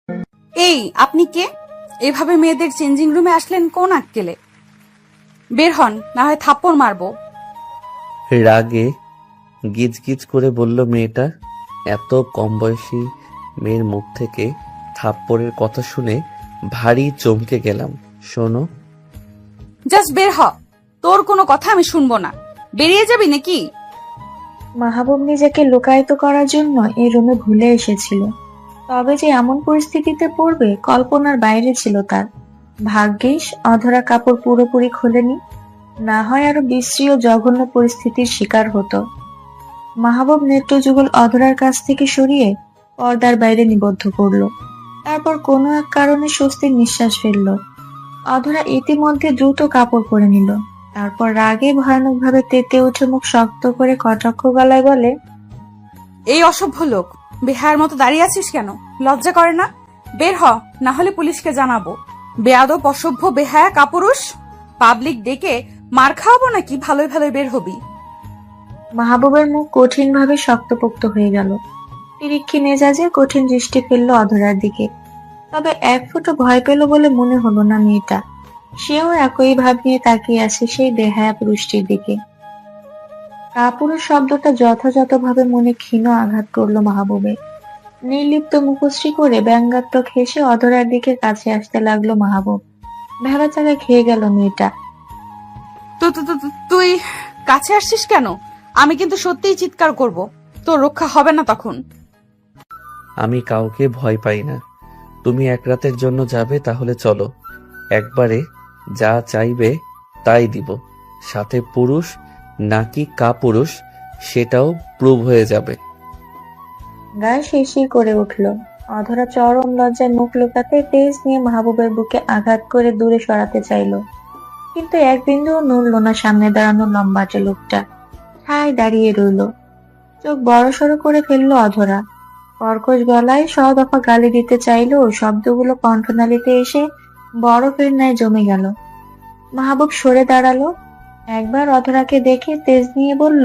এই আপনি কে? এভাবে মেয়েদের চেঞ্জিং রুমে আসলেন কোন আক্কেলে? বের হন, না হয় থাপ্পড় মারবো। রাগে গিজগিজ করে বলল মেয়েটা। এত কম বয়সী মেয়ের মুখ থেকে থাপ্পড়ের কথা শুনে ভারী চমকে গেলাম। শোনো, জাস্ট বের হ, তোর কোনো কথা আমি শুনবো না। বেরিয়ে যাবি নাকি? মাহবুব নিজেকে লুকায়িত করার জন্য এই রুমে ভুলে এসেছিল, তবে যে এমন পরিস্থিতিতে পড়বে কল্পনার বাইরে ছিল তার। ভাগ্যিস অধরা কাপড় পুরোপুরি খোলেনি, না হয় আরো বিশ্রী ও জঘন্য পরিস্থিতির শিকার হতো। মাহবুব নেত্রযুগল অধরার কাছ থেকে সরিয়ে পর্দার বাইরে নিবদ্ধ করলো। তারপর কোনো এক কারণে স্বস্তির নিঃশ্বাস ফেলল। অধরা ইতিমধ্যে দ্রুত কাপড় পরে নিল। তারপর রাগে ভয়ানকভাবে তেতে উঠে মুখ শক্ত করে কটাক্ষ গলায় বলে, এই অসভ্য লোক, বেহায়ার মতো দাঁড়িয়ে আছিস কেন? লজ্জা করে না? বের হ, না হলে পুলিশকে জানাবো। বেয়াদব, অসভ্য, বেহায়া, কাপুরুষ। পাবলিক ডেকে মার খাওয়াবো নাকি? ভালোই ভালোই বের হবি। মাহবুবের মুখ কঠিনভাবে শক্তপোক্ত হয়ে গেল। তিরিক্ষি মেজাজে কঠিন দৃষ্টি ফেললো অধরার দিকে। তবে এক ফুটো ভয় পেল বলে মনে হলো না মেয়েটা। সেও একই ভাব নিয়ে তাকিয়ে আছে সেই বেহায়া পুরুষটির দিকে। কাপুরুষ শব্দটা যথাযথভাবে মনে ক্ষীণ আঘাত করলো মাহবুবে। নির্লিপ্ত মুখশ্রী করে ব্যঙ্গাত্মক হেসে অধরার দিকে কাছে আসতে লাগলো মাহবুব। ভেবাচাকা খেয়ে গেল মেয়েটা। তুই কাছে আসছিস কেন? আমি কিন্তু সত্যিই চিৎকার করব, তোর রক্ষা হবে না তখন। আমি কাউকে ভয় পাই না। তুমি এক রাতের জন্য যাবে, তাহলে চলো। একবারে যা চাইবে তাই দিব। সাথে পুরুষ নাকি কাপুরুষ সেটাও প্রুভ হয়ে যাবে। গায়ে শিরশির করে উঠল। অধরা চরম লজ্জায় মুখ লুকাতে তেজ নিয়ে মাহবুবের বুকে আঘাত করে দূরে সরাতে চাইল, কিন্তু এক বিন্দুও নড়ল না সামনে দাঁড়ানো লম্বাটে লোকটা। ঠায় দাঁড়িয়ে রইল। চোখ বড়সড় করে ফেললো অধরা। কর্কশ গলায় দফা গালি দিতে চাইলেও শব্দগুলো কণ্ঠনালীতে এসে বরফের ন্যায় জমে গেল। মাহবুব সরে দাঁড়ালো। একবার অধরাকে দেখে তেজ নিয়ে বলল,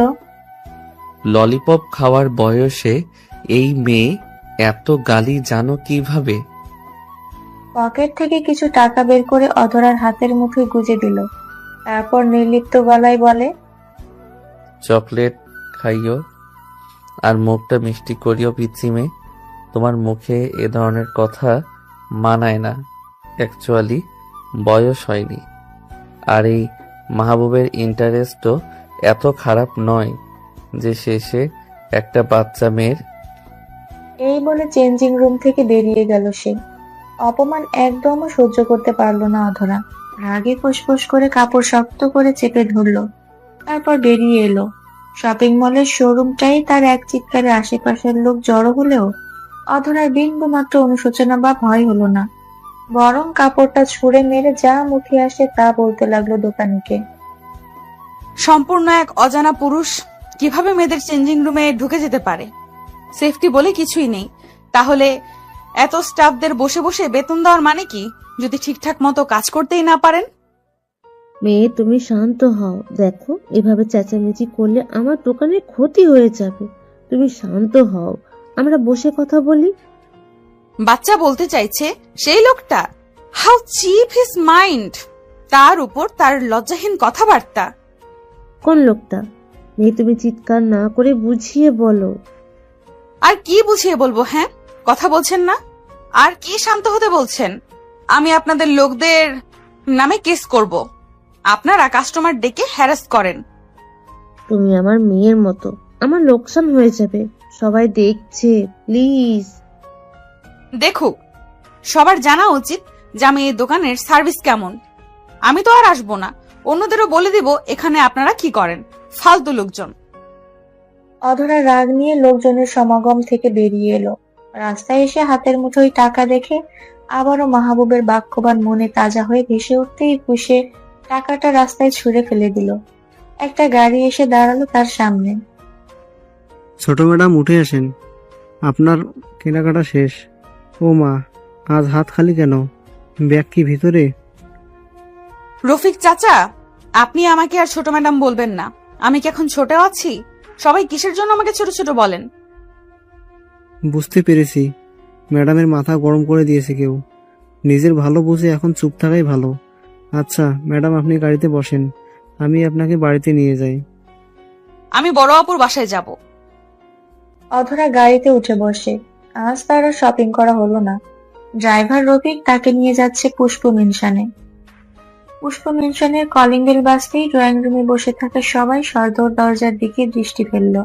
ললিপপ খাওয়ার বয়সে এই মেয়ে এত গালি জানো কিভাবে? পকেট থেকে কিছু টাকা বের করে অধরার হাতের মুঠোয় গুজে দিল। তারপর নির্লিপ্ত গলায় বলে, চকলেট খাইও আর মুখটা মিষ্টি করিও পিচ্ছি মেয়ে। তোমার মুখে এ ধরনের কথা মানায় না। অ্যাকচুয়ালি বয়স হয়নি। আর এই মাহবুবের ইন্টারেস্টও এত খারাপ নয় যে শেষে একটা বাচ্চা মেয়ের। এই বলে চেঞ্জিং রুম থেকে বেরিয়ে গেল সে। অপমান একদমও সহ্য করতে পারল না অধরা। রাগে ফুসফুস করে কাপড় শক্ত করে চেপে ধরলো। তারপর বেরিয়ে এলো। শপিং মলের শোরুমটাই তার এক চিৎকারে আশেপাশের লোক জড়ো হলেও অধরার বিন্দু মাত্র অনুশোচনা বা ভয় হলো না। বরং কাপড়টা ছুঁড়ে মেরে যা মুখে আসে তা বলতে লাগলো দোকানিকে। সম্পূর্ণ এক অজানা পুরুষ কিভাবে মেয়েদের চেঞ্জিং রুমে ঢুকে যেতে পারে? সেফটি বলে কিছুই নেই। তাহলে এত স্টাফদের বসে বসে বেতন দেওয়ার মানে কি, যদি ঠিকঠাক মতো কাজ করতেই না পারেন? মেয়ে, তুমি শান্ত হও। দেখো, এভাবে চেঁচামেচি করলে আমার দোকানের ক্ষতি হয়ে যাবে। তুমি শান্ত হও, আমরা বসে কথা বলি। বাচ্চা বলতে চাইছে সেই লোকটা। How cheap his mind! তার উপর তার লজ্জাহীন কথাবার্তা। কোন লোকটা? মেয়ে, তুমি চিৎকার না করে বুঝিয়ে বলো। আর কি বুঝিয়ে বলবো? হ্যাঁ, কথা বলছেন না? আর কি শান্ত হতে বলছেন? আমি আপনাদের লোকদের নামে কেস করব। আপনারা কাস্টমার ডেকে হ্যারাস করেন। তুমি আমার মেয়ের মতো, আমার লোকসান হয়ে যাবে। সবাই দেখছে, প্লিজ। দেখুক, সবার জানা উচিত যে আমি এই দোকানের সার্ভিস কেমন। আমি তো আর আসবো না, অন্যদেরও বলে দিব এখানে আপনারা কি করেন। ফালতু লোকজন। অধরা রাগ নিয়ে লোকজনের সমাগম থেকে বেরিয়ে এলো। রাস্তায় এসে হাতের মুঠোয় টাকা দেখে আবারও মাহবুবের বাক্যবান মনে তাজা হয়ে ভেসে উঠতেই ফুঁসে টাকাটা রাস্তায় ছুঁড়ে ফেলে দিল। একটা গাড়ি এসে দাঁড়ালো তার সামনে। ছোট ম্যাডাম, উঠে আসেন, আপনার কেনাকাটা শেষ। ও মা, আজ হাত খালি কেন? ব্যাগ কি ভিতরে? রফিক চাচা, আপনি আমাকে আর ছোট ম্যাডাম বলবেন না। আমি কি এখন ছোট আছি? সবাই কিসের জন্য আমাকে ছোট ছোট বলেন? বুঝতে পেরেছি, ম্যাডামের মাথা গরম করে দিয়েছে কেউ। নিজের ভালো বুঝে এখন চুপ থাকাই ভালো। আচ্ছা ম্যাডাম, আপনি গাড়িতে বসেন, আমি আপনাকে বাড়িতে নিয়ে যাই। আমি বড় আপুর বাসায় যাব। অধরা গাড়িতে উঠে বসে। আজ তার আর শপিং করা হলো না। ড্রাইভার রফিক তাকে নিয়ে যাচ্ছে পুষ্প মেনশনে। পুষ্প মেনশনের কলিং বেল বাজতেই ড্রয়িং রুমে বসে থাকা সবাই সদর দরজার দিকে দৃষ্টি ফেলল।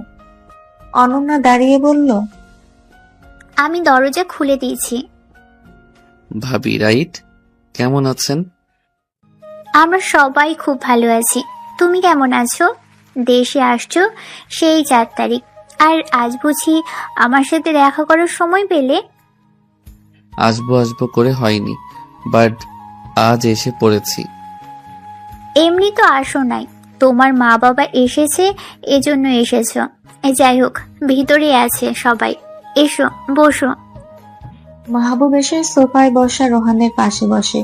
অনন্যা দাঁড়িয়ে বলল, আমি দরজা খুলে দিয়েছি। ভাবি রাইট, কেমন আছেন? আমরা সবাই খুব ভালো আছি। তুমি কেমন আছো? দেশে আসছো সেই 4 তারিখ, আর আজ বুঝি আমার সাথে দেখা করার সময় পেলে? আসবো আসবো করে হয়নি, বাট আজ এসে পড়েছি। এমনি তো আসো নাই, তোমার মা বাবা এসেছে এজন্য এসেছো। যাই হোক, ভিতরে আছে সবাই, এসো বসো। মাহবুব এসে সোফায় বসা রোহানের পাশে বসে,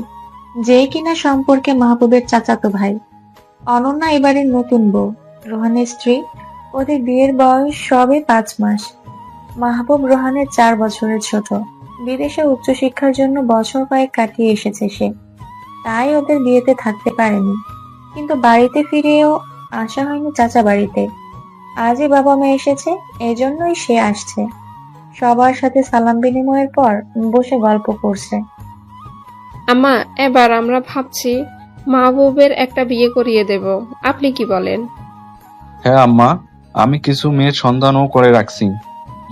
যে কিনা সম্পর্কে মাহবুবের চাচাতো ভাই। অনন্যা এবারের নতুন বউ, রোহানের স্ত্রী। ওদের বিয়ের বয়স সবে 5 মাস। মাহবুব রোহানের 4 বছরের ছোট। বিদেশে উচ্চশিক্ষার জন্য বছর কয়েক কাটিয়ে এসেছে সে, তাই ওদের বিয়েতে থাকতে পারেনি। কিন্তু বাড়িতে ফিরেও আসা হয়নি চাচা বাড়িতে। আজই বাবা মা এসেছে, এজন্যই সে আসছে। সবার সাথে সালাম বিনিময়ের পর বসে গল্প করছে। আম্মা, এবার আমরা ভাবছি মাহবুবের একটা বিয়ে করিয়ে দেব, আপনি কি বলেন? হ্যাঁ আম্মা, আমি কিছু মেয়ের সন্ধানও করে রাখছি,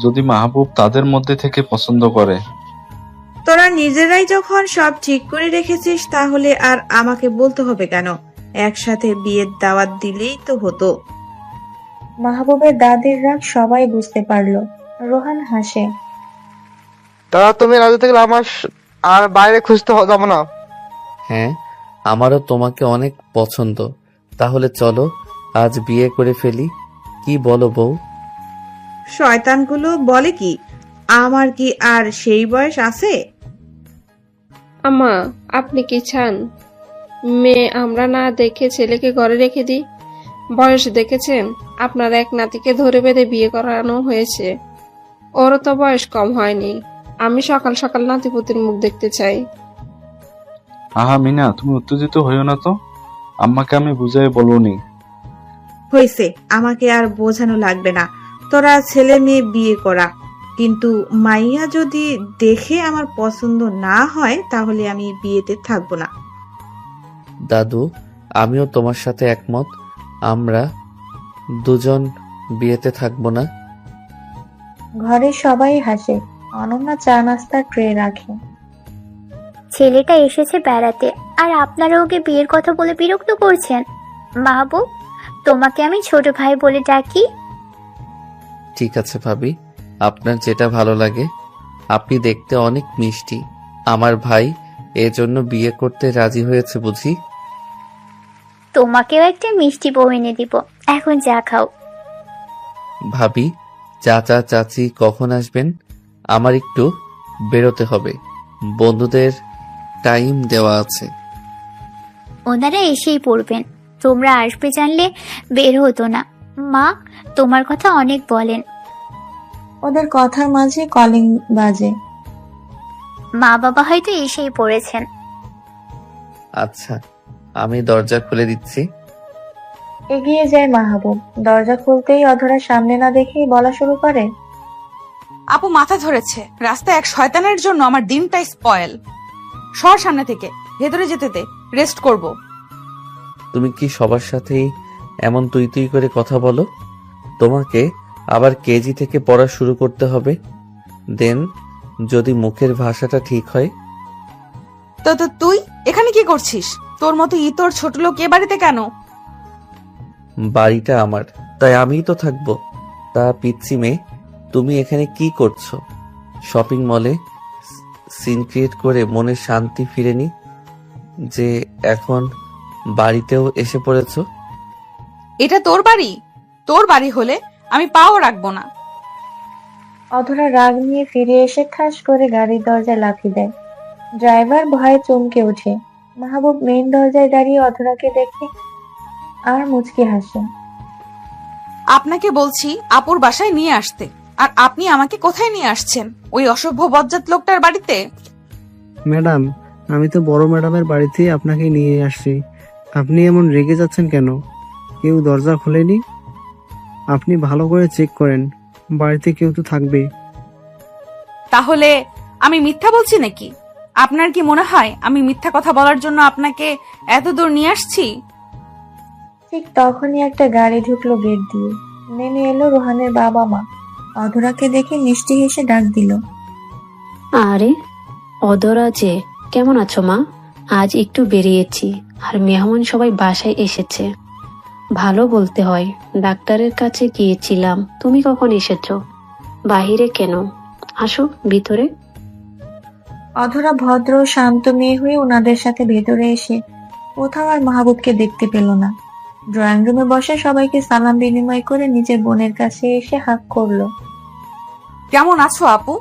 যদি মাহবুব তাদের মধ্যে থেকে পছন্দ করে। তোরা নিজেরাই যখন সব ঠিক করে রেখেছিস, তাহলে আর আমাকে বলতে হবে কেন? একসাথে বিয়ের দাওয়াত দিলেই তো হতো। মাহবুবের দাদির রাগ সবাই বুঝতে পারলো। রোহান হাসে। তারা তুমি রাজি থাকলে আমার আর বাইরে খুঁজতে যাব না। হ্যাঁ, আমারও তোমাকে অনেক পছন্দ। তাহলে চলো আজ বিয়ে করে ফেলি, কি বলো বউ? শয়তানগুলো বলে কি, আমার কি আর সেই বয়স আছে? আম্মা, আপনি কি চান মেয়ে আমরা না দেখে ছেলেকে ঘরে রেখে দিই? বয়স দেখেছেন? আপনার এক নাতিকে ধরে বেঁধে বিয়ে করানো হয়েছে, ওরও তো বয়স কম হয়নি। আমি সকাল সকাল নাতিপুতির মুখ দেখতে চাই। আহা মিনা, তুমি উত্তেজিত হইও না তো, আম্মাকে আমি বুঝাই বলবনি। হয়েছে, আমাকে আর বোঝানো লাগবে না। তোরা ছেলে মেয়ে বিয়ে করা, কিন্তু মাইয়া যদি দেখে আমার পছন্দ না হয়, তাহলে আমি বিয়েতে থাকবো না। দাদু, আমিও তোমার সাথে একমত। আমরা দুজন বিয়েতে থাকবো না। ঘরে সবাই হাসে। অনন্যা চা নাস্তার ট্রে রাখে। ছেলেটা এসেছে বেড়াতে, আর আপনারা ওকে বিয়ের কথা বলে বিরক্ত করছেন। মাহবুব, তোমাকে আমি ছোট ভাই বলে ডাকি। ঠিক আছে ভাবি, আপনার যেটা ভালো লাগে। আপনি দেখতে অনেক মিষ্টি। আমার ভাই এজন্য বিয়ে করতে রাজি হয়েছে বুঝি? তোমাকেও একটা মিষ্টি বউ এনে দিব, এখন চা খাও। ভাবি, চাচা চাচি কখন আসবেন? আমার একটু বেরোতে হবে, বন্ধুদের টাইম দেওয়া আছে। ওনারা এসেই পড়বেন, তোমরা আসবে জানলে বের হতো না। মা তোমার কথা অনেক বলেন। ওদের কথার মাঝে কলিং বাজে। মা বাবা হয়তো এসেই পড়েছেন। আচ্ছা, আমি দরজা খুলে দিচ্ছি। এগিয়ে যায় মাহবুব। দরজা খুলতেই অধরা সামনে না দেখেই বলা শুরু করে, আপু মাথা ধরেছে, রাস্তায় এক শয়তানের জন্য আমার দিনটাই স্পয়েল। সর সামনে থেকে, ভেতরে যেতে দে, রেস্ট করব। তুমি কি সবার সাথেই এমন তুই তুই করে কথা বলো? তোমাকে আবার কেজি থেকে পড়া শুরু করতে হবে, দেন যদি মুখের ভাষাটা ঠিক হয়। তো তো তুই এখানে কি করছিস? তোর মতো ইতর ছোট লোক এ বাড়িতে কেন? বাড়িটা আমার, তাই আমিই তো থাকবো। তা পিচ্ছি মেয়ে, তুমি এখানে কি করছো? শপিং মলে সিন ক্রিয়েট করে মনে শান্তি ফিরেনি যে এখন বাড়িতেও এসে পড়েছো? এটা তোর বাড়ি? তোর বাড়ি হলে আমি পাও রাখবো না। অধরা রাগ নিয়ে ফিরে এসে ঠাস করে গাড়ির দরজায় লাথি দেয়। ড্রাইভার ভয়ে চমকে ওঠে। মাহবুব মেইন দরজায় দাঁড়িয়ে অধরাকে দেখে আর মুচকি হাসে। আপনাকে বলছি আপুর বাসায় নিয়ে আসতে, আর আপনি আমাকে কোথায় নিয়ে আসছেন? ওই অসভ্য বজ্জাত লোকটার বাড়িতে? ম্যাডাম, আমি তো বড় ম্যাডামের বাড়িতেই আপনাকে নিয়ে আসছি। আপনি এমন রেগে যাচ্ছেন কেন? কেউ দরজা খোলেনি? আপনি ভালো করে চেক করেন, বাড়িতে কেউ তো থাকবে। তাহলে আমি মিথ্যা বলছি নাকি? আপনার কি মনে হয় আমি মিথ্যা কথা বলার জন্য আপনাকে এত দূর নিয়ে আসছি? ঠিক তখনই একটা গাড়ি ঢুকলো গেট দিয়ে। নেমে এলো রোহানের বাবা মা। অধরাকে দেখে মিষ্টি হেসে ডাক দিল। আরে অধরা যে, কেমন আছো মা? আজ একটু বেরিয়েছি আর মেহমান সবাই বাসায় এসেছে। ভালো বলতে হয়, ডাক্তারের কাছে গিয়েছিলাম। তুমি কখন এসেছো? বাহিরে কেন? আসো ভিতরে। অধরা ভদ্র শান্ত মেয়ে হয়ে ওনাদের সাথে ভেতরে এসে কোথাও আর মাহবুবকে দেখতে পেল না। ড্রয়িং রুমে বসে সবাইকে সালাম বিনিময় করে নিজের বোনের কাছে এসে হাক করলো। কেমন আছো আপু?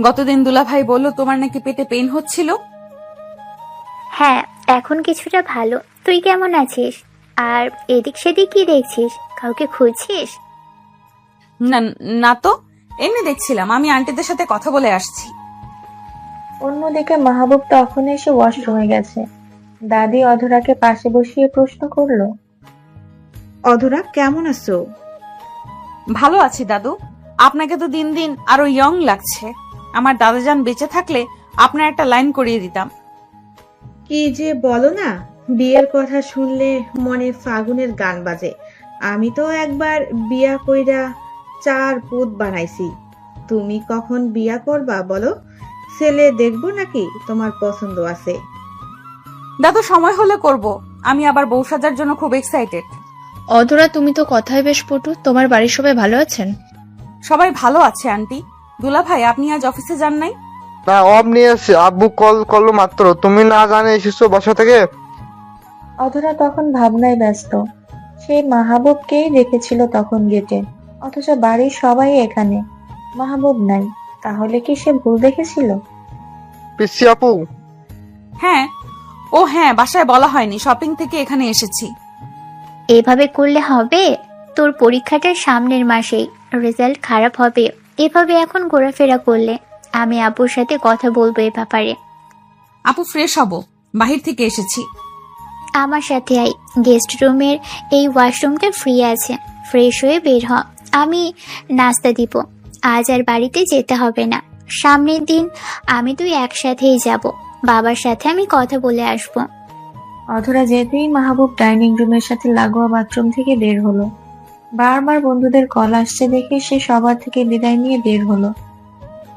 গতদিন দুলাভাই বলল তোমার নাকি পেটে পেইন হচ্ছিল। হ্যাঁ, এখন কিছুটা ভালো। তুই কেমন আছিস? আর এদিক সেদিক কি দেখছিস? কাউকে খুঁজছিস? না, না তো, এমনি দেখছিলাম। আমি আন্টিদের সাথে কথা বলে আসছি। অন্যদিকে মাহবুব তখন এসে ওয়াশরুমে গেছে। দাদি অধরাকে পাশে বসিয়ে প্রশ্ন করলো। অধরা, কেমন আছো? ভালো আছি দাদু। আপনাকে তো দিন দিন আরো ইয়ং লাগছে। আমার দাদাজান বেঁচে থাকলে আপনার একটা লাইন করিয়ে দিতাম। কি যে বলো না, বিয়ের কথা শুনলে মনে ফাগুনের গান বাজে। আমি তো একবার বিয়া কইরা 4 পুত বানাইছি। তুমি কখন বিয়া করবা বলো? ছেলে দেখবো নাকি তোমার পছন্দ আছে? দাদু, সময় হলে করব। আমি আবার বউ সাজার জন্য খুব এক্সাইটেড। অধরা, তুমি তো কথায় বেশ পটু। তোমার বাড়ির সবাই ভালো আছেন? সবাই ভালো আছে আন্টি। দুলাভাই, আপনি আজ অফিসে যান নাই? না, অফ নিয়ে এসছি। আব্বু কল করলো মাত্র। তুমি না জানে এসেছো বাসা থেকে? অধরা তখন ভাবনায় ব্যস্ত। সে মাহবুবকেই দেখেছিল তখন গেটে, অথচ বাড়ির সবাই এখানে, মাহবুব নাই। তাহলে কি সে ভুল দেখেছিল? পিসি আপু, হ্যাঁ। ও হ্যাঁ, বাসায় বলা হয়নি, শপিং থেকে এখানে এসেছি। এভাবে করলে হবে? তোর পরীক্ষাটা সামনের মাসেই, রেজাল্ট খারাপ হবে। এভাবে এখন ঘোরাফেরা করলে। আমি আপুর সাথে কথা বলবো এ ব্যাপারে। আপু, ফ্রেশ হব, বাহির থেকে এসেছি। আমার সাথে আই। গেস্ট রুমের এই ওয়াশরুমটা ফ্রি আছে। ফ্রেশ হয়ে বের হ, আমি নাস্তা দিব। আজ আর বাড়িতে যেতে হবে না। সামনের দিন আমি তুই একসাথেই যাব। বাবার সাথে আমি কথা বলে আসবো। অধরা যেতেই মাহবুব ডাইনিং রুমের সাথে লাগোয়া বাথরুম থেকে বের হলো। বারবার বন্ধুদের কল আসছে দেখে সে সবার থেকে বিদায় নিয়ে বের হলো।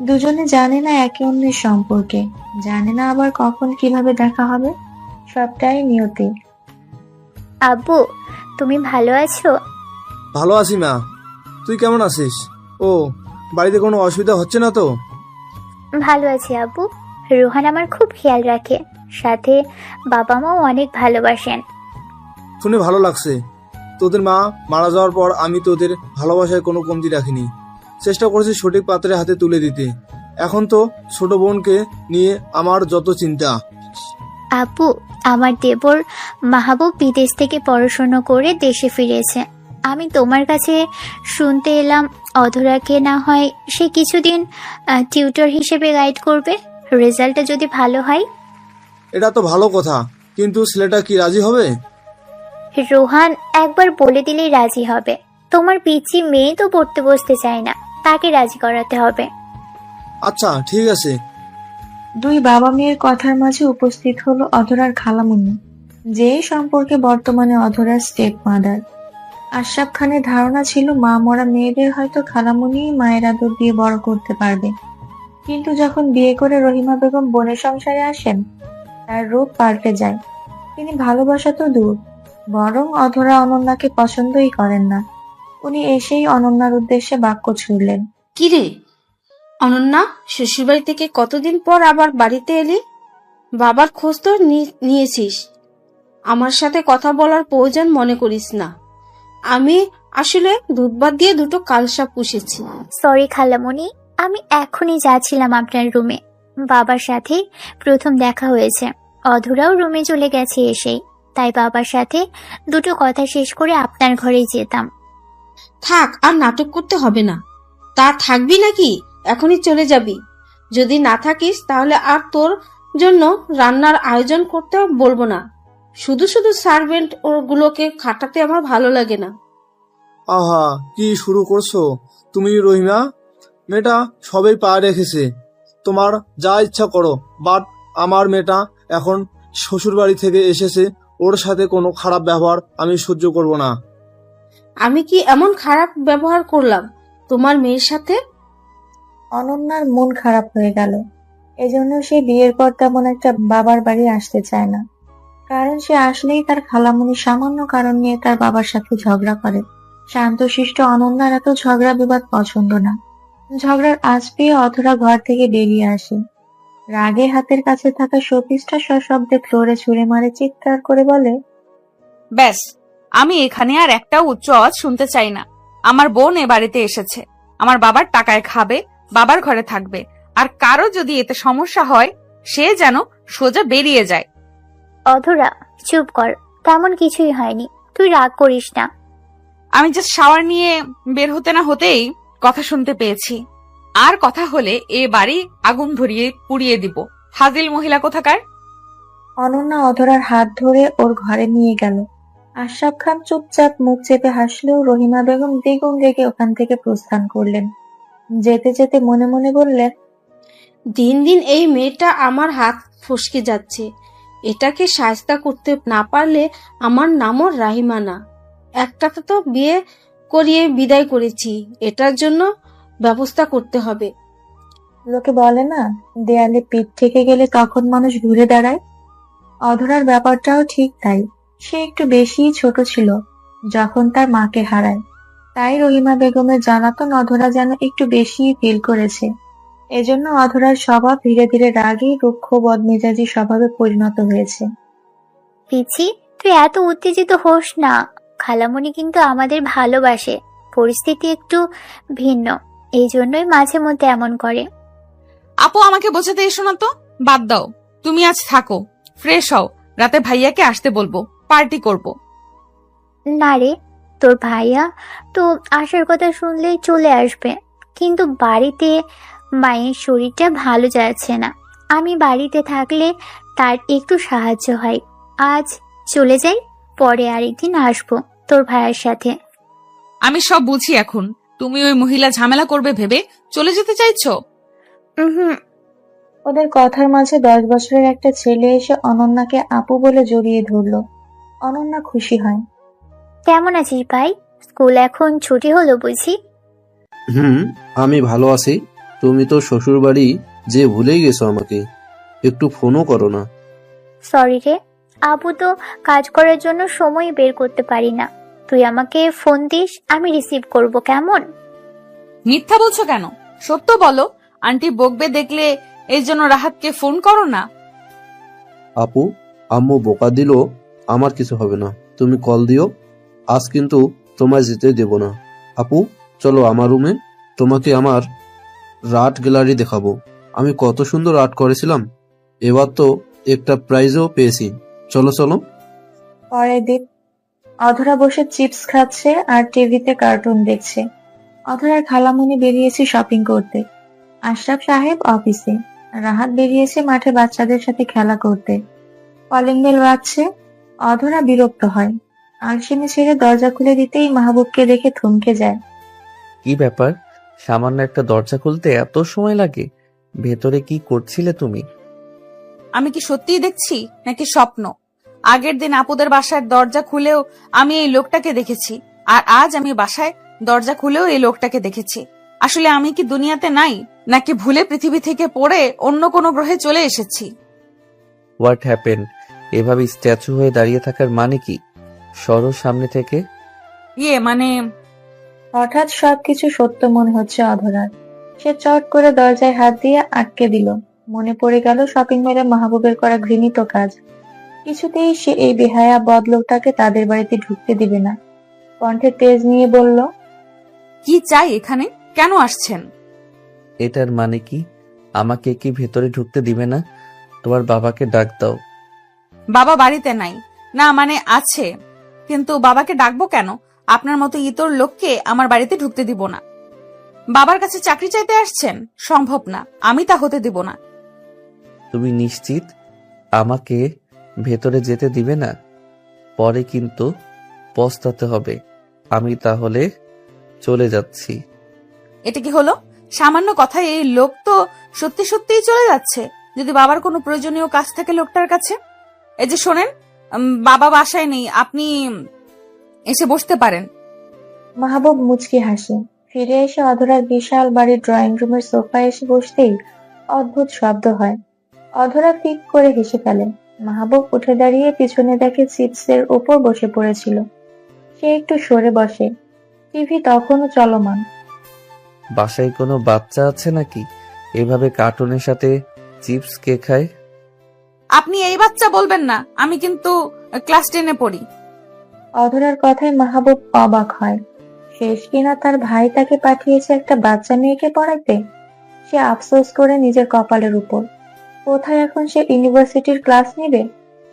দুজনে জানে না একে অন্যের সম্পর্কে, জানে না আবার কখন কিভাবে দেখা হবে। সবটাই নিয়তি। আব্বু, তুমি ভালো আছো? ভালো আছি মা, তুই কেমন আছিস? ও, বাড়িতে কোনো অসুবিধা হচ্ছে না তো? ভালো আছি আব্বু। রোহান আমার খুব খেয়াল রাখে, সাথে বাবা মাও অনেক ভালোবাসেন। শুনে ভালো লাগছে। তোদের মা মারা যাওয়ার পর আমি তোদের ভালোবাসায় কোনো কমতি রাখিনি। চেষ্টা করেছি সঠিক পাত্রের হাতে তুলে দিতে। এখন তো ছোট বোনকে নিয়ে আমার যত চিন্তা। আব্বু, আমার দেবর মাহবুব বিদেশ থেকে পড়াশোনা করে দেশে ফিরেছে। আমি তোমার কাছে শুনতে এলাম অধরাকে না হয় সে কিছুদিন টিউটর হিসেবে গাইড করবে, রেজাল্টটা যদি ভালো হয়। এটা তো ভালো কথা, কিন্তু ছেলেটা কি রাজি হবে? রোহান একবার বলে দিলেই রাজি হবে। তোমার পিচ্চি মেয়ে তো পড়তে বসতে চায় না, তাকে রাজি করাতে হবে। আচ্ছা ঠিক আছে। দুই বাবা মেয়ের কথার মাঝে উপস্থিত হলো অধরার খালামুনি, যে সম্পর্কে বর্তমানে অধরার স্টেপ মাদার। আশরাফ খানের ধারণা ছিল মা মরা মেয়েদের হয়তো খালামুনি মায়ের আদর দিয়ে বড় করতে পারবে, কিন্তু যখন বিয়ে করে রহিমা বেগম বোনের সংসারে আসেন, তার রূপ পাল্টে যায়। তিনি ভালোবাসা তো দূর, বরং অধরা অনন্যাকে পছন্দই করেন না। উনি এসেই অনন্যার উদ্দেশ্যে বাক্য ছুড়লেন। কিরে অনন্যা, শ্বশুরবাড়ি থেকে কতদিন পর আবার বাড়িতে এলি? বাবার খোঁজ তো নিয়েছিস। আমার সাথে কথা বলার প্রয়োজন মনে করিস না। আমি আসলে দুধ ভাত দিয়ে দুটো কালসাপ পুষেছি। সরি খালামণি, আমি এখনই যাচ্ছিলাম আপনার রুমে। বাবার সাথে প্রথম দেখা হয়েছে, অধরাও রুমে চলে গেছে এসেই, তাই বাবার সাথে দুটো কথা শেষ করে আপনার ঘরেই যেতাম। থাক, আর নাটক করতে হবে না। তা থাকবি নাকি? এখনই চলে যাবি? যদি না থাকিস তাহলে আর তোর জন্য রান্নার আয়োজন করতে বলবো না। শুধু শুধু সার্ভেন্ট ওগুলোকে খাটাতে আমার ভালো লাগে না। আহা, কি শুরু করছো তুমি রহিমা? মেয়েটা সবেই পা রেখেছে, তোমার যা ইচ্ছা করো, বাট আমার মেয়েটা এখন শ্বশুর বাড়ি থেকে এসেছে, ওর সাথে কোনো খারাপ ব্যবহার আমি সহ্য করব না। আমি কি এমন খারাপ ব্যবহার করলাম তোমার মেয়ের সাথে? অনন্যার মন খারাপ হয়ে গেল। এজন্য সে বিয়ের পর তেমন একটা বাবার বাড়ি আসতে চায় না, কারণ সে আসলেই তার খালামণি সামান্য কারণ নিয়ে তার বাবার সাথে ঝগড়া করে। শান্তশিষ্ট অনন্যার এত ঝগড়া বিবাদ পছন্দ না। ঝগড়ার আঁচ পেয়ে অধরা ঘর থেকে বেরিয়ে আসে। রাগে হাতের কাছে থাকা শোপিসটা সশব্দে ফ্লোরে ছুঁড়ে মারে, চিৎকার করে বলে, ব্যাস, আমি এখানে আর একটা উচ্চ আওয়াজ শুনতে চাই না। আমার বোন এ বাড়িতে এসেছে, আমার বাবার টাকায় খাবে, বাবার ঘরে থাকবে, আর কারো যদি এতে সমস্যা হয় সে যেন সোজা বেরিয়ে যায়। অধরা, চুপ কর, তেমন কিছুই হয়নি, তুই রাগ করিস না। আমি জাস্ট শাওয়ার নিয়ে বের হতে না হতেই কথা শুনতে পেয়েছি, আর কথা হলে এ বাড়ি আগুন ধরিয়ে পুড়িয়ে দিব। হাজিল মহিলা কোথাকার। অনন্যা অধরার হাত ধরে ওর ঘরে নিয়ে গেল। আশরাফ খান চুপচাপ মুখ চেপে হাসলেও রহিমা বেগম দ্বিগুণ রেগে ওখান থেকে প্রস্থান করলেন। যেতে যেতে মনে মনে বললেন, দিন দিন এই মেয়েটা আমার হাত ফসকে যাচ্ছে। এটাকে সাজতা করতে না পারলে আমার নামও রাহিমা না। একটাতে তো বিয়ে করিয়ে বিদায় করেছি, এটার জন্য ব্যবস্থা করতে হবে। লোকে বলে না, দেয়ালে পিঠ থেকে গেলে তখন মানুষ ঘুরে দাঁড়ায়। অধরার ব্যাপারটাও ঠিক তাই। সে একটু বেশিই ছোট ছিল যখন তার মাকে হারায়, তাই রহিমা বেগমের জানাতন অধরা যেন একটু বেশিই ফিল করেছে। এজন্য অধরার স্বভাব ধীরে ধীরে রাগী, রুক্ষ, বদমেজাজি স্বভাবে পরিণত হয়েছে। পিছি, তুই এত উত্তেজিত হোস না, খালামণি কিন্তু আমাদের ভালোবাসে। পরিস্থিতি একটু ভিন্ন, এই জন্যই মাঝে মধ্যে এমন করে। আপু, আমাকে বোঝাতে এসো না তো, বাদ দাও। তুমি আজ থাকো, ফ্রেশ হও, রাতে ভাইয়াকে আসতে বলবো, পার্টি করব। না রে, তোর ভাইয়া তো আসার কথা শুনলেই চলে আসবে, কিন্তু বাড়িতে মায়ের শরীরটা ভালো যাচ্ছে না। আমি বাড়িতে থাকলে তার একটু সাহায্য হয়। আজ চলে যাই, পরে আরেকদিন আসবো তোর ভাইয়ের সাথে। আমি সব বুঝি এখন। তুমি ওই মহিলা ঝামেলা করবে ভেবে চলে যেতে চাইছো? হুম। ওদের কথার মাঝে 10 বছরের একটা ছেলে এসে অনন্যাকে আপু বলে জড়িয়ে ধরলো। অনন্যা খুশি হয়। কেমন আছিস ভাই? স্কুল এখন ছুটি হলো বুঝি? আমি ভালো আছি। তুমি তো শ্বশুর বাড়ি যে ভুলেই গেছো আমাকে, একটু ফোনও করো না। সরি রে, আপু তো কাজ করার জন্য সময় বের করতে পারি না। তুই আমাকে ফোন দিস, আমি রিসিভ করব, কেমন? মিথ্যা বলছো কেন? সত্য বলো। আন্টি বকবে দেখলে, এই জন্য রাহাতকে ফোন করো না। আপু, আম্মু বোকা দিল, আমার কিছু হবে না, তুমি কল দিও। আজ কিন্তু তোমায় যেতে দেব না। আপু, চলো আমার রুমে, তোমাকে আমার আর্ট গ্যালারি দেখাবো। আমি কত সুন্দর আর্ট করেছিলাম, এবার তো একটা প্রাইজও পেয়েছি। চলো চলো। পরের দিন অধরা বসে চিপস খাচ্ছে আর টিভিতে কার্টুন দেখছে। অধরার খালামণি বেরিয়েছে শপিং করতে, আশরাফ সাহেব অফিসে, রাহাত বেরিয়েছে মাঠে বাচ্চাদের সাথে খেলা করতে। কলিং বেল বাজছে। অধরা বিরক্ত হয়। আলসেমি ছেড়ে দরজা খুলে দিতেই মাহবুবকে দেখে থমকে যায়। কি ব্যাপার, সামান্য একটা দরজা খুলতে এত সময় লাগে? ভেতরে কি করছিলে তুমি? আমি কি সত্যিই দেখছি নাকি স্বপ্ন? আগের দিন আপুদের বাসার দরজা খুলেও আমি এই লোকটাকে দেখেছি, আর আজ আমি বাসায় দরজা খুলেও এই লোকটাকে দেখেছি। আসলে আমি কি দুনিয়াতে নাই, নাকি ভুলে পৃথিবী থেকে পড়ে অন্য কোনো গ্রহে চলে এসেছি? What happen? এভাবে স্ট্যাচু হয়ে দাঁড়িয়ে থাকার মানে কি? সরো সামনে থেকে। মানে হঠাৎ সবকিছু সত্য মনে হচ্ছে অধরার। সে চট করে দরজায় হাত দিয়ে আটকে দিল। মনে পড়ে গেল শপিং মলে মাহবুবের করা ঘৃণিত কাজ। কিছুতেই সে এই বেহায়া বদলোকটাকে তাদের বাড়িতে ঢুকতে দিবে না। কণ্ঠে তেজ নিয়ে বলল, কি চাই এখানে? কেন আসছেন? এটার মানে কি? আমাকে কি ভেতরে ঢুকতে দিবে না? তোমার বাবাকে ডাক দাও। বাবা বাড়িতে নাই। না মানে আছে, কিন্তু বাবাকে ডাকবো কেন? আপনার মতো ইতর লোককে আমার বাড়িতে ঢুকতে দিব না। বাবার কাছে চাকরি চাইতে আসছেন? সম্ভব না, আমি তা হতে দিব না। তুমি নিশ্চিত আমাকে ভেতরে যেতে দিবে না? পরে কিন্তু পস্তাতে হবে। আমি তাহলে চলে যাচ্ছি। এটা কি হলো? সামান্য কথায় এই লোক তো সত্যি সত্যিই চলে যাচ্ছে। যদি বাবার কোনো প্রয়োজনীয় কাজ থাকে লোকটার কাছে। এই যে শোনেন, বাবা বাসায় নেই, আপনি এসে বসতে পারেন। মাহবুব মুচকি হাসে। ফিরে এসে অধরার বিশাল বাড়ির ড্রয়িং রুমের সোফায় এসে বসতেই অদ্ভুত শব্দ হয়। অধরা ফিক করে হেসে ফেলে। মাহবুব উঠে দাঁড়িয়ে পিছনে দেখে চিপসের উপর বসে পড়েছিল। সে একটু সরে বসে। টিভি তখনও চলমান। বাসায় কোনো বাচ্চা আছে নাকি এভাবে কার্টুনের সাথে চিপস কে খায়? আপনি এই বাচ্চা বলবেন না, আমি কিন্তু ক্লাস 10-এ পড়ি। অধরার কথায় মাহবুব অবাক হয়। শেষ কিনা তার ভাই তাকে পাঠিয়েছে একটা বাচ্চা মেয়েকে পড়াইতে। সে আফসোস করে নিজের কপালের উপর। কোথায় এখন সে ইউনিভার্সিটির ক্লাস নেবে,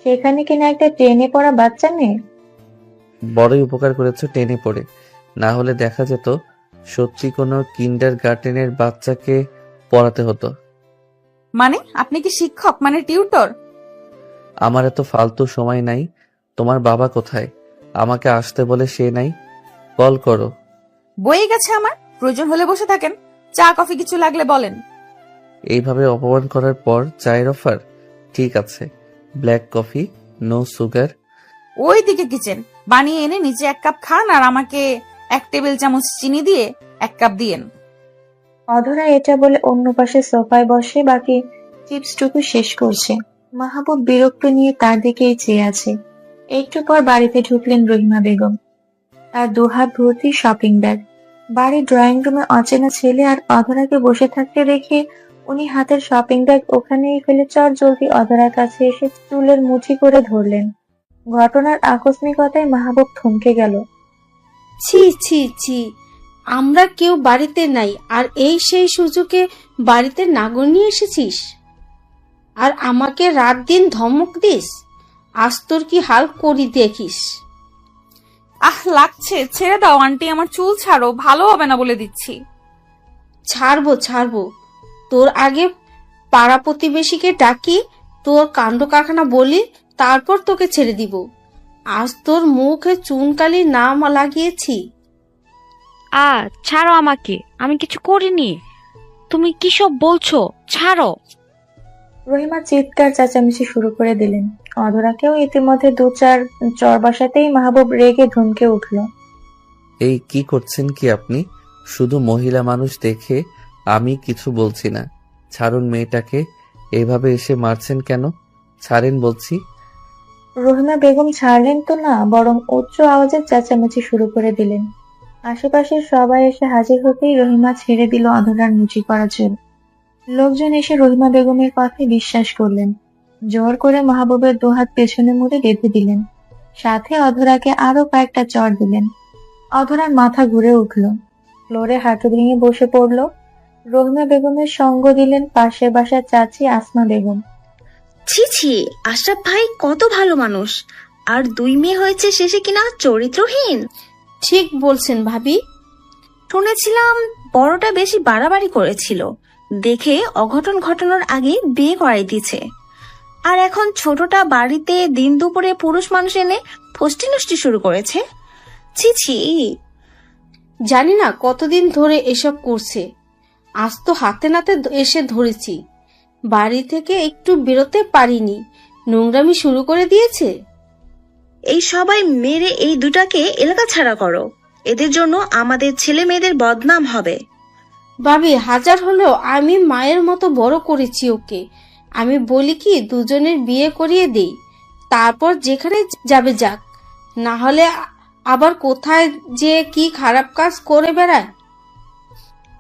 সেখানে কিনা একটা 10-এ পড়া বাচ্চা মেয়ে। বড়ই উপকার করেছো 10-এ পড়ে, না হলে দেখা যেত সত্যি কোনো কিন্ডার গার্ডেনের বাচ্চাকে পড়াতে হতো। মানে আপনি কি শিক্ষক, মানে টিউটর? আমার এত ফালতু সময় নাই। তোমার বাবা কোথায়? আমাকে আসতে বলে সে নাই। কল করো। বয়ে গেছে আমার, প্রয়োজন হলে বসে থাকেন। চা কফি কিছু লাগলে বলেন। এইভাবে অপমান করার পর চায়ের অফার? ঠিক আছে, ব্ল্যাক কফি, নো সুগার। ওই দিকে কিচেন, বানিয়ে এনে নিচে 1 কাপ খান আর আমাকে 1 টেবিল চামচ চিনি দিয়ে 1 কাপ দিয়েন। অধরা এটা বলে অন্য পাশে সোফায় বসে বাকি চিপসটুকু শেষ করছে। মাহবুব বিরক্ত নিয়ে তার দিকেই চেয়ে আছে। একটু পর বাড়িতে ঢুকলেন রহিমা বেগম। তার 2 হাত ভর্তি শপিং ব্যাগ। বাড়ির ড্রয়িং রুমে অচেনা ছেলে আর অধরাকে বসে থাকতে দেখে উনি হাতের শপিং ব্যাগ ওখানেই ফেলে চট জলদি অধরার কাছে এসে চুলের মুঠি করে ধরলেন। ঘটনার আকস্মিকতায় মাহবুব থমকে গেল। ছি ছি ছি, আমরা কেউ বাড়িতে নাই, আর এই সেই সুযোগে বাড়িতে নাগর নিয়ে এসেছিস আর আমাকে রাত দিন ধমক দিস। আজ তোর কি হাল করি দেখিস। আহ লাগছে, ছেড়ে দাও আন্টি, আমার চুল ছাড়ো, ভালো হবে না বলে দিচ্ছি। ছাড়বো ছাড়বো, তোর আগে পাড়া প্রতিবেশীকে ডাকি, তোর কাণ্ড কারখানা বলি, তারপর তোকে ছেড়ে দিব। আজ তোর মুখে চুনকালি নাম লাগিয়েছি। ছাড়ো আমাকে, আমি কিছু করিনি। তুমি কি সব বলছো? ছাড়ো। রহিমা চিৎকার চেঁচামেচি শুরু করে দিলেন। অধরাকেও ইতিমধ্যে 2-4 চর বসাতেই মাহবুব রেগে ধমকে উঠল। এই কি করছেন কি আপনি? শুধু মহিলা মানুষ দেখে আমি কিছু বলছি না। ছাড়ুন মেয়েটাকে। এভাবে এসে মারছেন কেন? ছাড়েন বলছি। রহিমা বেগম ছাড়লেন তো না, বরং উচ্চ আওয়াজে চেঁচামেচি শুরু করে দিলেন। আশেপাশের সবাই এসে হাজির হতেই রহিমা ছেড়ে দিল অধরার মুচি করা চুল। লোকজন এসে রহিমা বেগমের কথায় বিশ্বাস করলেন। জোর করে মাহবুবের 2 হাত পেছনে মুড়ে বেঁধে দিলেন। সাথে অধরাকে আরো কয়েকটা চড় দিলেন। অধরার মাথা ঘুরে উঠল। ফ্লোরে হাঁটু ভেঙে বসে পড়ল। রহিমা বেগমের সঙ্গ দিলেন পাশের বাসার চাচি আসমা বেগম। ছি ছি, আশরাফ ভাই কত ভালো মানুষ, আর 2 মেয়ে হয়েছে শেষে কিনা চরিত্রহীন। ঠিক বলছেন ভাবি। শুনেছিলাম বড়টা বেশি বাড়াবাড়ি করেছিল, দেখে অঘটন ঘটানোর আগে বিয়ে করাই দিয়েছে। আর এখন ছোটটা বাড়িতে দিন দুপুরে পুরুষ মানুষ এনে ফষ্টি নষ্টি শুরু করেছে। ছি ছি। জানি না কতদিন ধরে এসব করছে, আজ তো হাতে নাতে এসে ধরেছি। বাড়ি থেকে একটু বেরোতে পারিনি, নোংরামি শুরু করে দিয়েছে। এই সবাই মেরে এই দুটাকে এলাকা ছাড়া করো, এদের জন্য আমাদের ছেলে মেয়েদের বদনাম হবে। ভাবি, হাজার হলেও আমি মায়ের মতো বড় করেছি ওকে। আমি বলি কি দুজনের বিয়ে করিয়ে দেই, তারপর যেখানে যাবে যাক, না হলে আবার কোথায় যে কি খারাপ কাজ করে বেড়ায়।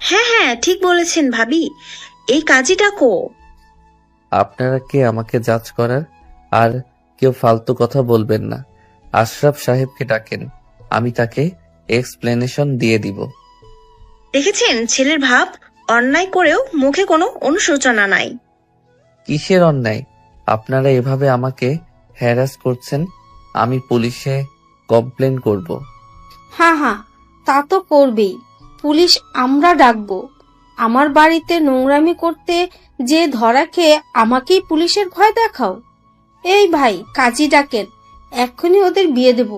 হ্যাঁ হ্যাঁ, ঠিক বলেছেন ভাবি, এই কাজটা কো। আপনারা কে আমাকে জাজ করার? আর কেউ ফালতু কথা বলবেন না। আশরাফ সাহেবকে ডাকেন, আমি তাকে এক্সপ্লেনেশন দিয়ে দিব। দেখেছেন ছেলের ভাব, অন্যায় করেও মুখে কোনো অনুশোচনা নাই। কিসের অন্যায়? আপনারা এভাবে আমাকে হ্যারাস করছেন, আমি পুলিশে কমপ্লেন করব। হ্যাঁ হ্যাঁ, তা তো করবেই। পুলিশ আমরা ডাকবো। আমার বাড়িতে নোংরামি করতে যে ধরা খেয়ে আমাকেই পুলিশের ভয় দেখাও? এই ভাই, কাজী ডাকেন, এক্ষুনি ওদের বিয়ে দেব।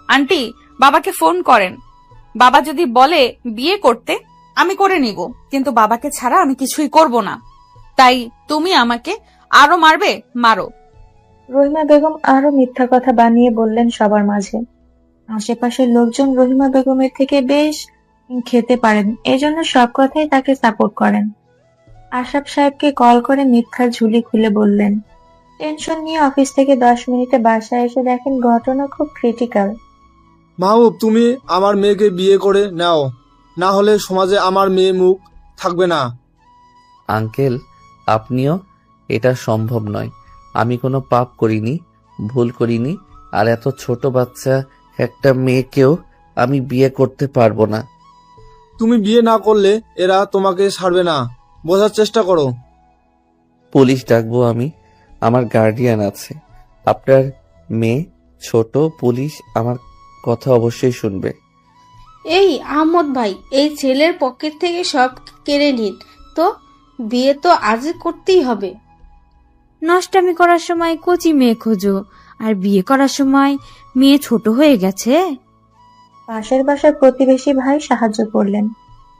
আন্টি, বাবাকে ফোন করেন। বাবা যদি বলে বিয়ে করতে, আমি করে নিব, কিন্তু বাবাকে ছাড়া আমি কিছুই করব না। তাই তুমি আমাকে আরো মারবে, মারো। রহিমা বেগম আরো মিথ্যা কথা বানিয়ে বললেন সবার মাঝে। আশেপাশের লোকজন রহিমা বেগমের থেকে বেশ খেতে পারেন, এজন্য সব কথাই তাকে সাপোর্ট করেন। আশরাফ সাহেবকে কল করে মিথ্যার ঝুলি খুলে বললেন। টেনশন নিয়ে অফিস থেকে 10 মিনিটে বাসায় এসে দেখেন ঘটনা খুব ক্রিটিক্যাল। মাহবুব, তুমি আমার মেয়েকে বিয়ে করে নাও, না হলে সমাজে আমার মেয়ে মুখ থাকবে না। আঙ্কেল, আপনিও? এটা সম্ভব নয়। আমি কোনো পাপ করিনি, ভুল করিনি। আর এত ছোট বাচ্চা একটা মেয়েকেও আমি বিয়ে করতে পারবো না। তুমি বিয়ে না করলে এরা তোমাকে ছাড়বে না, বোঝার চেষ্টা করো। পুলিশ ডাকবো আমি? আমার গার্ডিয়ান আছে। আপনার মেয়ে ছোট, পুলিশ আমার কথা অবশ্যই শুনবে। এই আহমদ ভাই, এই ছেলের পকেট থেকে সব কেড়ে নিন তো। বিয়ে তো আজই করতেই হবে। নষ্টামি করার সময় কচি মেয়ে খোঁজো, আর বিয়ে করার সময় মেয়ে ছোট হয়ে গেছে। পাশের বাসার প্রতিবেশী ভাই সাহায্য করলেন।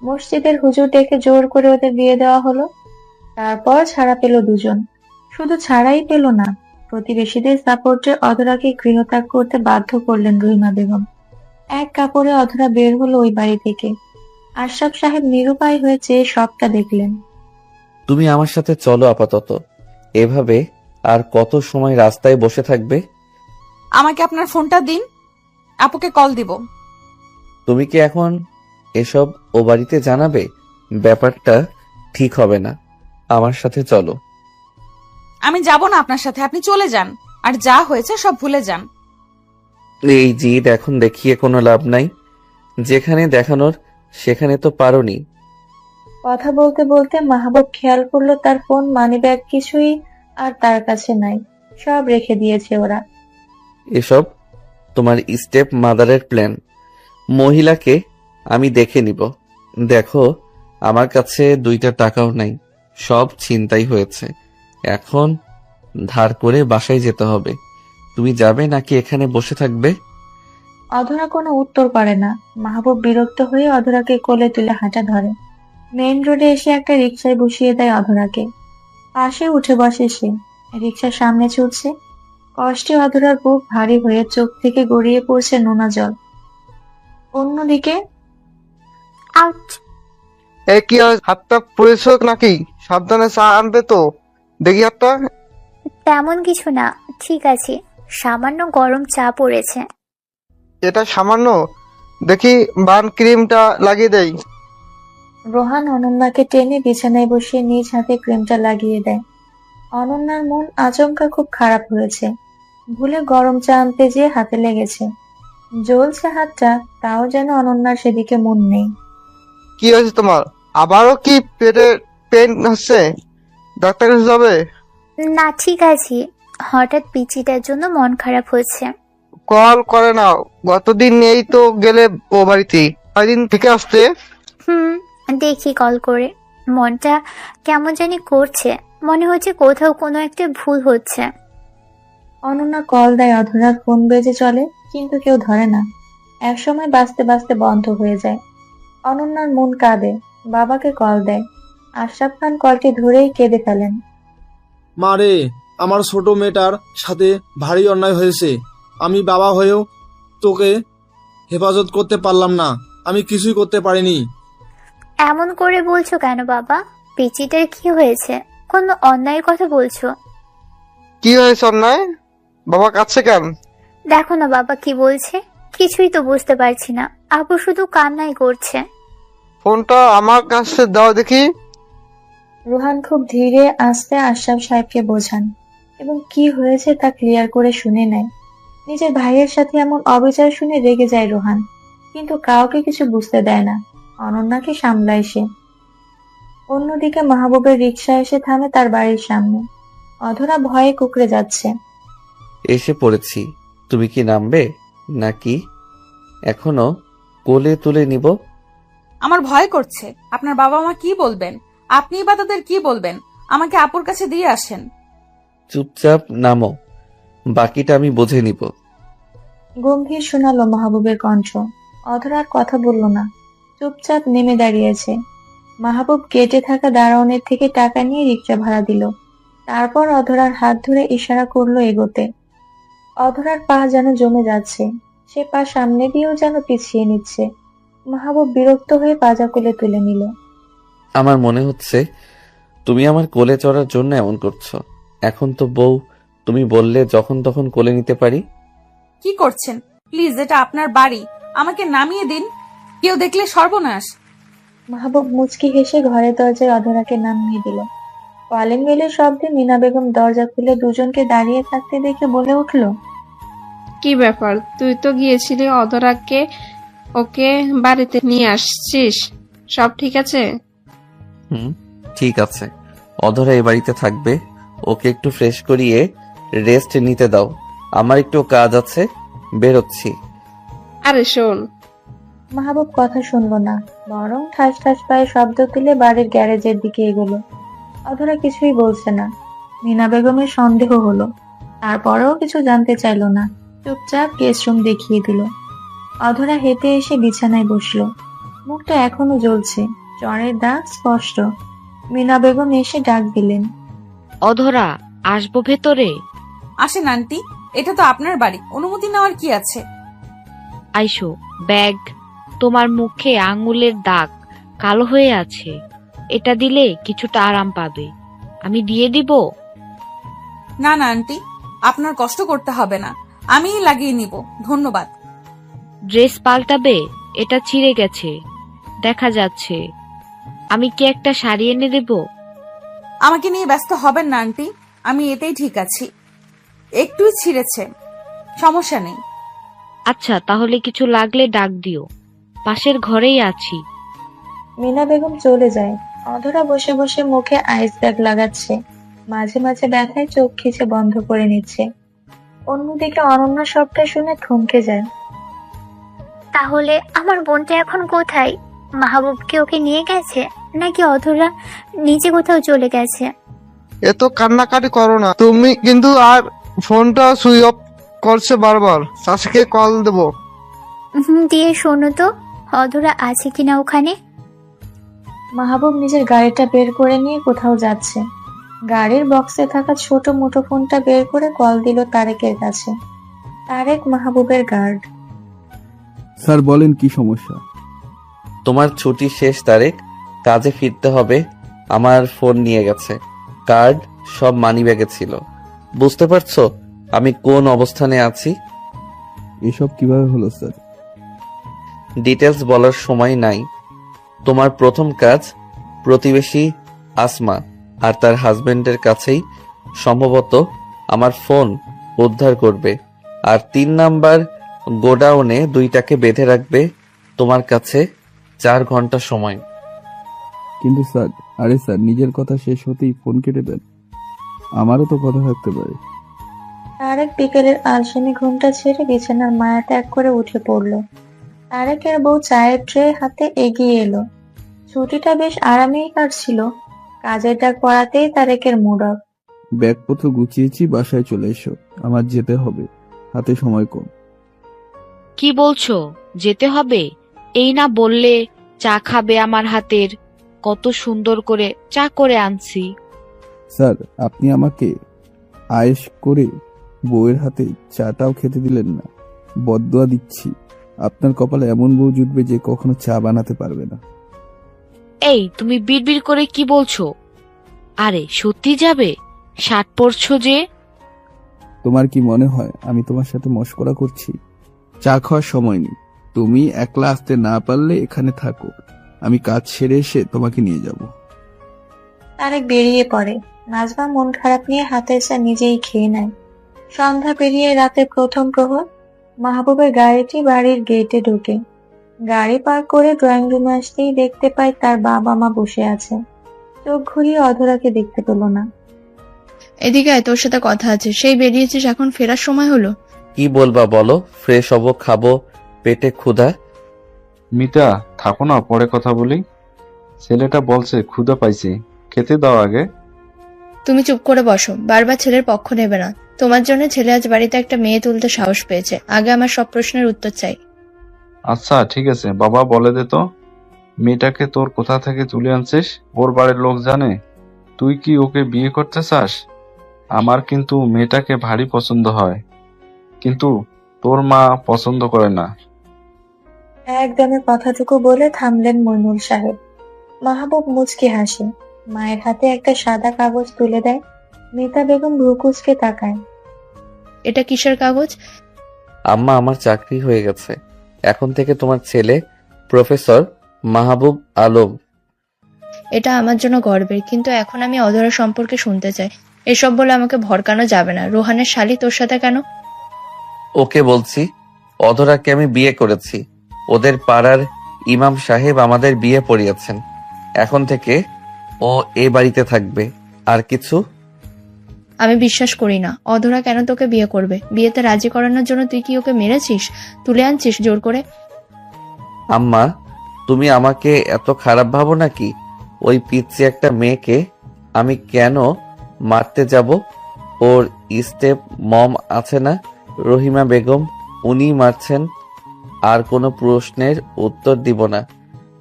মসজিদের হুজুর ডেকে জোর করে ওদের বিয়ে দেওয়া হলো। তারপর ছাড়া পেল দুজন। শুধু ছাড়াই পেল না, প্রতিবেশীদের সাপোর্টে অধরাকে গৃহত্যাগ করতে বাধ্য করলেন রহিমা বেগম। এক কাপড়ে অধরা বের হলো ওই বাড়ি থেকে। আশরাফ সাহেব নিরুপায় হয়ে চেয়ে সবটা দেখলেন। তুমি আমার সাথে চলো আপাতত। এভাবে আর কত সময় রাস্তায় বসে থাকবে? আমাকে আপনার ফোনটা দিন, আপুকে কল দিব। তুমি কি এখন এসব ও বাড়িতে জানাবে? ব্যাপারটা ঠিক হবে না। আমার সাথে চলো। আমি যাব না আপনার সাথে, আপনি চলে যান, আর যা হয়েছে সব ভুলে যান। এই জিদ এখন দেখিয়ে কোনো লাভ নাই। যেখানে দেখানোর সেখানে তো পারোনি। কথা বলতে বলতে মাহবুব খেয়াল করলো তার ফোন, মানিব্যাগ কিছুই আর তার কাছে নাই, সব রেখে দিয়েছে ওরা। এসব তোমার স্টেপ মাদারের প্ল্যান। মহিলাকে আমি দেখে নিব। দেখো, আমার কাছে 2টা টাকাও নাই, সব ছিনতাই হয়েছে। এখন ধার করে বাসায় যেতে হবে। তুমি যাবে নাকি এখানে বসে থাকবে? অধরা কোনো উত্তর করে না। মাহবুব বিরক্ত হয়ে অধরাকে কোলে তুলে হাঁটা ধরে। মেইন রোডে এসে একটা রিকশায় বসিয়ে দেয় অধরাকে। পাশে উঠে বসে সে। রিকশার সামনে ছুটছে। কষ্টে অধরার বুক ভারী হয়ে চোখ থেকে গড়িয়ে পড়ছে নোনা জল। অন্যদিকে এ কি হাতটা পুড়েছ নাকি? সাবধানে চা আনবে তো, দেখি হাতটা। তেমন কিছু না, ঠিক আছে, সামান্য গরম চা পড়েছে। এটা সামান্য? দেখি বার্ন ক্রিমটা লাগিয়ে দেই। রোহান অনন্যাকে টেনে বিছানায় বসিয়ে নিজ হাতে ক্রিমটা লাগিয়ে দেয়। অনন্যার মন আচমকা খুব খারাপ হয়েছে। ভুলে গরম চা আনতে যেয়ে হাতে লেগেছে। জ্বলছে হাতটা, তাও যেন অনন্যার সেদিকে মন নেই। কি হয়েছে তোমার? আবারও কি পেটে পেন হচ্ছে? ডাক্তার কাছে যাবে? না, ঠিক আছে, হঠাৎ পিচিটার জন্য মন খারাপ হচ্ছে। কল করে নাও, গতদিন নেই তো গেলে ও বাড়িতে, কয়দিন থেকে আসতে। দেখি কল করে। মনটা কেমন জানি করছে, মনে হচ্ছে কোথাও কোনো একটা ভুল হচ্ছে। অনন্যা কল দেয় অধরার, ফোন বেজে চলে, কিন্তু কেউ ধরে না। একসময় বাজতে বাজতে বন্ধ হয়ে যায়। অনন্যার মন কাঁদে, বাবাকে কল দেয়। আশরাফ খান কলটি ধরেই কেঁদে ফেলেন। মা রে, আমার ছোট মেয়েটার সাথে ভারী অন্যায় হয়েছে। আমি বাবা হয়েও তোকে হেফাজত করতে পারলাম না, আমি কিছুই করতে পারিনি। এমন করে বলছো কেন বাবা? পিচিটার কি হয়েছে? কোনো অন্যায়ের কথা বলছো? কি হয়েছে অন্যায়? বাবা কাঁদছে কেন? দেখো না বাবা কি বলছে, কিছুই তো বুঝতে পারছি না। আপু শুধু কান্নাই করছে। ফোনটা আমার কাছে দাও দেখি। রোহান খুব ধীরে আস্তে আশরাফ সাহেবকে বোঝান এবং কি হয়েছে তা ক্লিয়ার করে শুনে নেয়। নিজের ভাইয়ের সাথে এমন অবিচার শুনে রেগে যায় রোহান, কিন্তু কাউকে কিছু বুঝতে দেয় না। অনন্যাকে সামলায় সে। অন্যদিকে মাহবুবের রিকশা এসে থামে তার বাড়ির সামনে। অধরা ভয়ে কুঁকড়ে যাচ্ছে। এসে পড়েছি। তুমি কি নামবে নাকি এখনো কোলে তুলে নিব? আমার ভয় করছে। আপনার বাবা মা কি বলবেন? আপনিই বা তাদের কি বলবেন? আমাকে আপুর কাছে দিয়ে আসেন। চুপচাপ নামো, বাকিটা আমি বুঝে নিব। গম্ভীর শোনালো মাহবুবের কণ্ঠ। অধরা আর কথা বলল না, চুপচাপ নেমে দাঁড়িয়েছে। মাহবুব গেটে থাকা দারোয়ানের থেকে টাকা নিয়ে রিকশা ভাড়া দিল। তারপর অধরার হাত ধরে ইশারা করলো এগোতে। অধরার পা যেন জমে যাচ্ছে, সে পা সামনে দিয়েও যেন পিছিয়ে নিচ্ছে। মাহবুব বিরক্ত হয়ে পাজা কোলে তুলে নিল। আমার মনে হচ্ছে তুমি আমার কোলে চড়ার জন্য এমন করছো। এখন তো বউ, তুমি বললে যখন তখন কোলে নিতে পারি। কি করছেন? প্লিজ, এটা আপনার বাড়ি, আমাকে নামিয়ে দিন। কেউ দেখলে সর্বনাশ। মাহবুব মুচকি হেসে ঘরের দরজায় অধরাকে নামিয়ে দিল। কলিং বেলের শব্দে মিনা বেগম দরজা খুলে দুজনকে দাঁড়িয়ে থাকতে দেখে বলে উঠল, কি ব্যাপার, তুই তো গিয়েছিলি অধরাকে ওকে বাড়িতে নিয়ে আসছিস, সব ঠিক আছে? ঠিক আছে, অধরা এই বাড়িতে থাকবে। ওকে একটু ফ্রেশ করিয়ে রেস্ট নিতে দাও। আমার একটু কাজ আছে, বেরোচ্ছি। আরে শোন। মাহবুব কথা শুনল না, বরং ঠাস ঠাস পায়ে শব্দ তুলে বাড়ির গ্যারেজের দিকে এগোলো। অধরা কিছুই বলছে না। মিনা বেগমের সন্দেহ হলো, তারপরেও কিছু জানতে চাইল না, চুপচাপ গেস্ট রুম দেখিয়ে দিল। অধরা হেঁটে এসে বিছানায় বসলো। মুখটা এখনো জ্বলছে, জ্বরের দাগ স্পষ্ট। মিনা বেগম এসে ডাক দিলেন, অধরা, আসবো ভেতরে? আসেন আন্টি, এটা তো আপনার বাড়ি, অনুমতি নেওয়ার কি আছে? আইসো। ব্যাগ। তোমার মুখে আঙ্গুলের দাগ কালো হয়ে আছে, এটা দিলে কিছুটা আরাম পাবে। আমি দিয়ে দিব? না না আন্টি, আপনার কষ্ট করতে হবে না, আমিই লাগিয়ে নিব, ধন্যবাদ। ড্রেস পাল্টাবে? এটা ছিঁড়ে গেছে, দেখা যাচ্ছে। আমি কি একটা শাড়ি এনে দেব? আমাকে নিয়ে ব্যস্ত হবেন না আন্টি, আমি এতেই ঠিক আছি। একটুই ছিঁড়েছে, সমস্যা নেই। আচ্ছা, তাহলে কিছু লাগলে ডাক দিও, পাশের ঘরেই আছি। মিনা বেগম চলে যায়। অধরা বসে বসে মুখে আইস ব্যাগ লাগাচ্ছে, মাঝে মাঝে ব্যথায় চোখ খিচে বন্ধ করে নিচ্ছে। অন্যদিকে অনন্যা সবটা শুনে থমকে যায়। তাহলে আমার বোনটা এখন কোথায়? মাহবুবকে ওকে নিয়ে গেছে, নাকি অধরা নিচে কোথাও চলে গেছে? এত কান্নাকাটি করো না তুমি কিন্তু। আর ফোনটা সুইচ অফ করছে বারবার। চাষিকে কল দেবো। দিয়ে শোনো তো, অধরা আছে কিনা ওখানে। মাহবুব নিজের গাড়িটা বের করে নিয়ে কোথাও যাচ্ছে। গাড়ির বক্সে থাকা ছোট মুঠোফোনটা বের করে কল দিল তারেকের কাছে। তারেক মাহবুবের গার্ড। স্যার বলেন, কি সমস্যা? তোমার ছুটি শেষ তারেক, কাজে ফিরতে হবে। আমার ফোন নিয়ে গেছে, কার্ড সব মানিব্যাগে ছিল। বুঝতে পারছো আমি কোন অবস্থানে আছি? এসব কিভাবে হলো স্যার? ডিটেলস বলার সময় নাই। তোমার প্রথম কাজ প্রতিবেশী আসমা আর তার হাজবেন্ডের কাছেই সম্ভবত আমার ফোন উদ্ধার করবে। আর 3 নাম্বার গোডাউনে 2টাকে বেঁধে রাখবে। তোমার কাছে 4 ঘন্টা সময়। কিন্তু স্যার, আরে স্যার, নিজের কথা শেষ হতেই ফোন কেটে দেন। আমারও তো কথা থাকতে পারে। তারেক বিকেলের আলসেমি ঘুমটা ছেড়ে বিছানার মায়া ত্যাগ করে উঠে পড়ল। তারেকের বউ চায়ের ট্রে হাতে এগিয়ে এলো। ছুটিটা বেশ আরামেই কাটছিল, কাজের ডাক পড়াতেই তারেকের মুড অফ। ব্যাগপত্র গুছিয়েছি, বাসায় চলে এসো, আমার যেতে হবে, হাতে সময় কম। কি বলছো, যেতে হবে? এই না বললে চা খাবে আমার হাতের, কত সুন্দর করে চা করে আনছি। স্যার, আপনি আমাকে আয়েশ করে বউয়ের হাতে চাটাও খেতে দিলেন না। বদদোয়া দিচ্ছি, আপনার কপালে এমন বউ জুটবে যে কখনো চা বানাতে পারবে না। এই, তুমি বিড়বিড় করে কি বলছো? আরে সত্যি যাবে? শার্ট পরছো যে। তোমার কি মনে হয় আমি তোমার সাথে মশকরা করছি? চা খাওয়ার সময় নেই, তুমি একলা আসতে না পারলে এখানে থাকো, আমি কাজ সেরে এসে তোমাকে নিয়ে যাব। তারেক বেরিয়ে পড়ে। নাজমা মন খারাপ নিয়ে হাতের চা নিজেই খেয়ে নেয়। সন্ধ্যা পেরিয়ে রাতের প্রথম প্রহর। মাহবুবের গাড়িটি বাড়ির গেটে ঢোকে। গাড়ি পার্ক করে ড্রয়িং রুমে আসতেই দেখতে পায় তার বাবা মা বসে আছে। চোখ ঘুরিয়ে অধরাকে দেখতে পেল না। এদিকে আয়, তোর সাথে কথা আছে। সেই বেরিয়েছিস, এখন ফেরার সময় হলো। কি বলবা বলো? ফ্রেশ হবো, খাবো, পেটে ক্ষুধা। মিতা, থাকো না, পরে কথা বলি। ছেলেটা বলছে ক্ষুধা পাইছে, খেতে দাও আগে। তুমি চুপ করে বসো, বারবার ছেলের পক্ষ নেবে না। তোমার জন্য ছেলে আজ বাড়িতে একটা মেয়ে তুলতে সাহস পেয়েছে। আগে আমার সব প্রশ্নের উত্তর চাই। আচ্ছা ঠিক আছে বাবা, বলে দে তো, মেয়েটাকে তোর কোথা থেকে তুলে আনছিস? ওর বাড়ির লোক জানে? তুই কি ওকে বিয়ে করতে চাস? আমার কিন্তু মেয়েটাকে ভারী পছন্দ হয়, কিন্তু তোর মা পছন্দ করে না। একদমে কথাটুকু বলে থামলেন মইনুল সাহেব। মাহবুব মুচকি হাসে, মায়ের হাতে একটা সাদা কাগজ তুলে দেয়। মিতা বেগম ভ্রুকুচকে তাকায়। এটা কিসের কাগজ? আম্মা, আমার চাকরি হয়ে গেছে। এখন থেকে তোমার ছেলে প্রফেসর মাহবুব আলম। এটা আমার জন্য গর্বের, কিন্তু এখন আমি অধরা সম্পর্কে শুনতে চাই। এসব বলে আমাকে ভড়কানো যাবে না। রোহানের শালি তোর সাথে কেন? ওকে বলছি, অধরাকে আমি বিয়ে করেছি। ওদের পাড়ার ইমাম সাহেব আমাদের বিয়ে পড়িয়েছেন। এখন থেকে ও এ বাড়িতে থাকবে। আর কিছু? আমি বিশ্বাস করি না। অধরা কেন তোকে বিয়ে করবে? বিয়েতে রাজি করানোর জন্য তুই কি ওকে মেরেছিস, তুলে আনছিস জোর করে? আম্মা, তুমি আমাকে এত খারাপ ভাবো নাকি? ওই পিচ্ছি একটা মেয়েকে আমি কেন মারতে যাব? ওর স্টেপ মম আছে না, রহিমা বেগম, উনি মারছেন। আর কোনো প্রশ্নের উত্তর দিব না।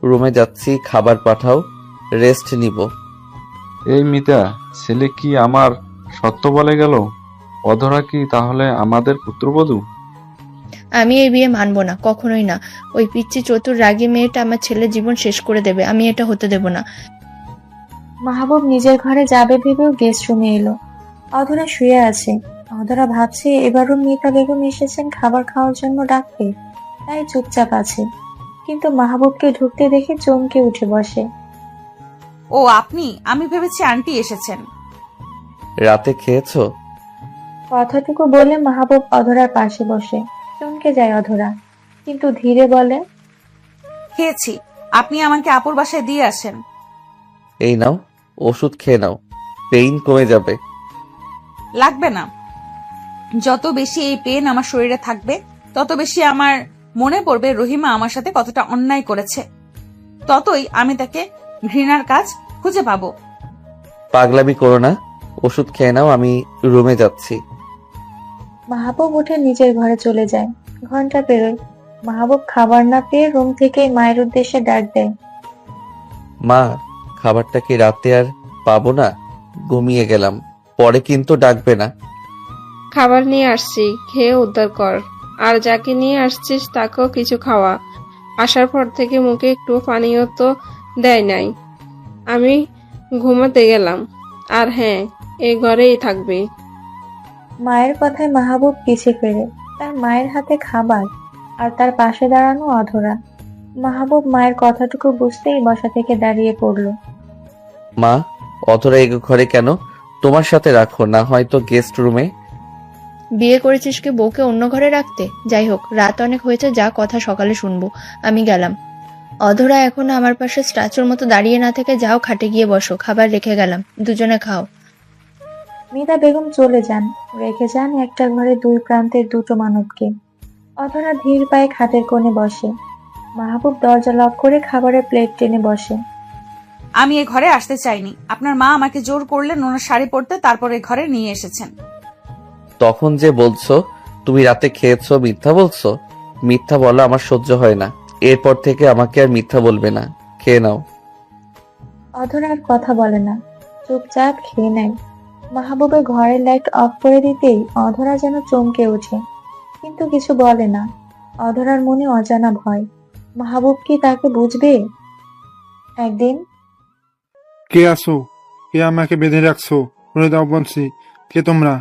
রুমে যাচ্ছি, খাবার পাঠাও, রেস্ট নিব। এই মিতা, ছেলে কি আমার সত্য বলে গেল? অধরা কি তাহলে আমাদের পুত্রবধূ? আমি এই বিয়ে মানবো না, কখনোই না। ওই পিচ্ছি চতুর রাগী মেয়েটা আমার ছেলের জীবন শেষ করে দেবে। আমি এটা হতে দেব না। মাহবুব নিজের ঘরে যাবে ভেবেও গেস্ট রুমে এলো। অধরা শুয়ে আছে। অধরা ভাবছে এবারও মিতা বেগম এসেছেন খাবার খাওয়ার জন্য ডাকতে, তাই চুপচাপ আছে। কিন্তু মাহবুবকে ঢুকতে দেখে চমকে উঠে বসে। ও আপনি? আমি ভেবেছি আন্টি এসেছেন। রাতে খেয়েছো? কথাটুকু বলে মাহবুব অধরার পাশে বসে। চমকে যায় অধরা, কিন্তু ধীরে বলে, খেয়েছি। আপনি আমাকে আপুর বাসায় দিয়ে আসেন। এই নাও, ওষুধ খেয়ে নাও, পেইন কমে যাবে। লাগবে না। যত বেশি এই পেন আমার শরীরে থাকবে, তত বেশি আমার মনে পড়বে রহিমা আমার সাথে কতটা অন্যায় করেছে। ততই আমি তাকে ঘৃণার কাজ খুঁজে পাবো। পাগলামি করো না, ওষুধ খেয়ে নাও, আমি রুমে যাচ্ছি। মাহবুব উঠে নিজের ঘরে চলে যায়। ঘন্টা পেরোয়। মাহবুব খাবার না পেয়ে রুম থেকে মায়ের উদ্দেশ্যে ডাক দেয়। মা, খাবারটা কি রাতে আর পাবো না? ঘুমিয়ে গেলাম, পরে কিন্তু ডাকবে না। খাবার নিয়ে আসছি, খেয়ে উদ্ধার কর। আর যাকে নিয়ে আসছিস তাকেও কিছু খাওয়া। আসার পর থেকে মুখে একটু পানিও তো দেয় নাই। আমি ঘুমাতে গেলাম। আর হ্যাঁ, এই ঘরেই থাকবে। মায়ের কথায় মাহবুব পিছে ফেরে। তার মায়ের হাতে খাবার, আর তার পাশে দাঁড়ানো অধরা। মাহবুব মায়ের কথাটুকু বুঝতেই বসা থেকে দাঁড়িয়ে পড়ল। মা, অধরা এই ঘরে কেন? তোমার সাথে রাখো, না হয়তো গেস্ট রুমে। বিয়ে করেছিস কি বউকে অন্য ঘরে রাখতে? যাই হোক, রাত অনেক হয়েছে, যা কথা সকালে শুনবো। আমি গেলাম। অধরা এখন আমার পাশে স্ট্যাচুর মতো দাঁড়িয়ে না থেকে যাও, খাটে গিয়ে বসো। খাবার রেখে গেলাম, দুজনে খাও। মিতা বেগম চলে যান, রেখে যান একটা ঘরে দুই প্রান্তের দুটো মানবকে। অধরা ধীর পায়ে খাটের কোণে বসে। মাহবুব দরজা লক করে খাবারের প্লেট টেনে বসে। আমি এ ঘরে আসতে চাইনি। আপনার মা আমাকে জোর করলেন ওনার শাড়ি পরতে, তারপরে ঘরে নিয়ে এসেছেন। তখন যে বলছো তুমি রাতে খেয়েছো, মিথ্যা বলছো। মিথ্যা বলা আমার সহ্য হয় না। এরপর থেকে আমাকে আর মিথ্যা বলবে না। খেয়ে নাও। অধরা আর কথা বলে না, চুপচাপ খেয়ে নেয়। মাহবুবের ঘরের লাইট অফ করে দিতেই অধরা যেন চমকে ওঠে, কিন্তু কিছু বলে না। অধরার মনে অজানা ভয়। মাহবুব কি তাকে বুঝবে? একদিন, কে আসো? কে আমাকে বেঁধে রাখছো? বলে দাও বলছি, কে তোমরা?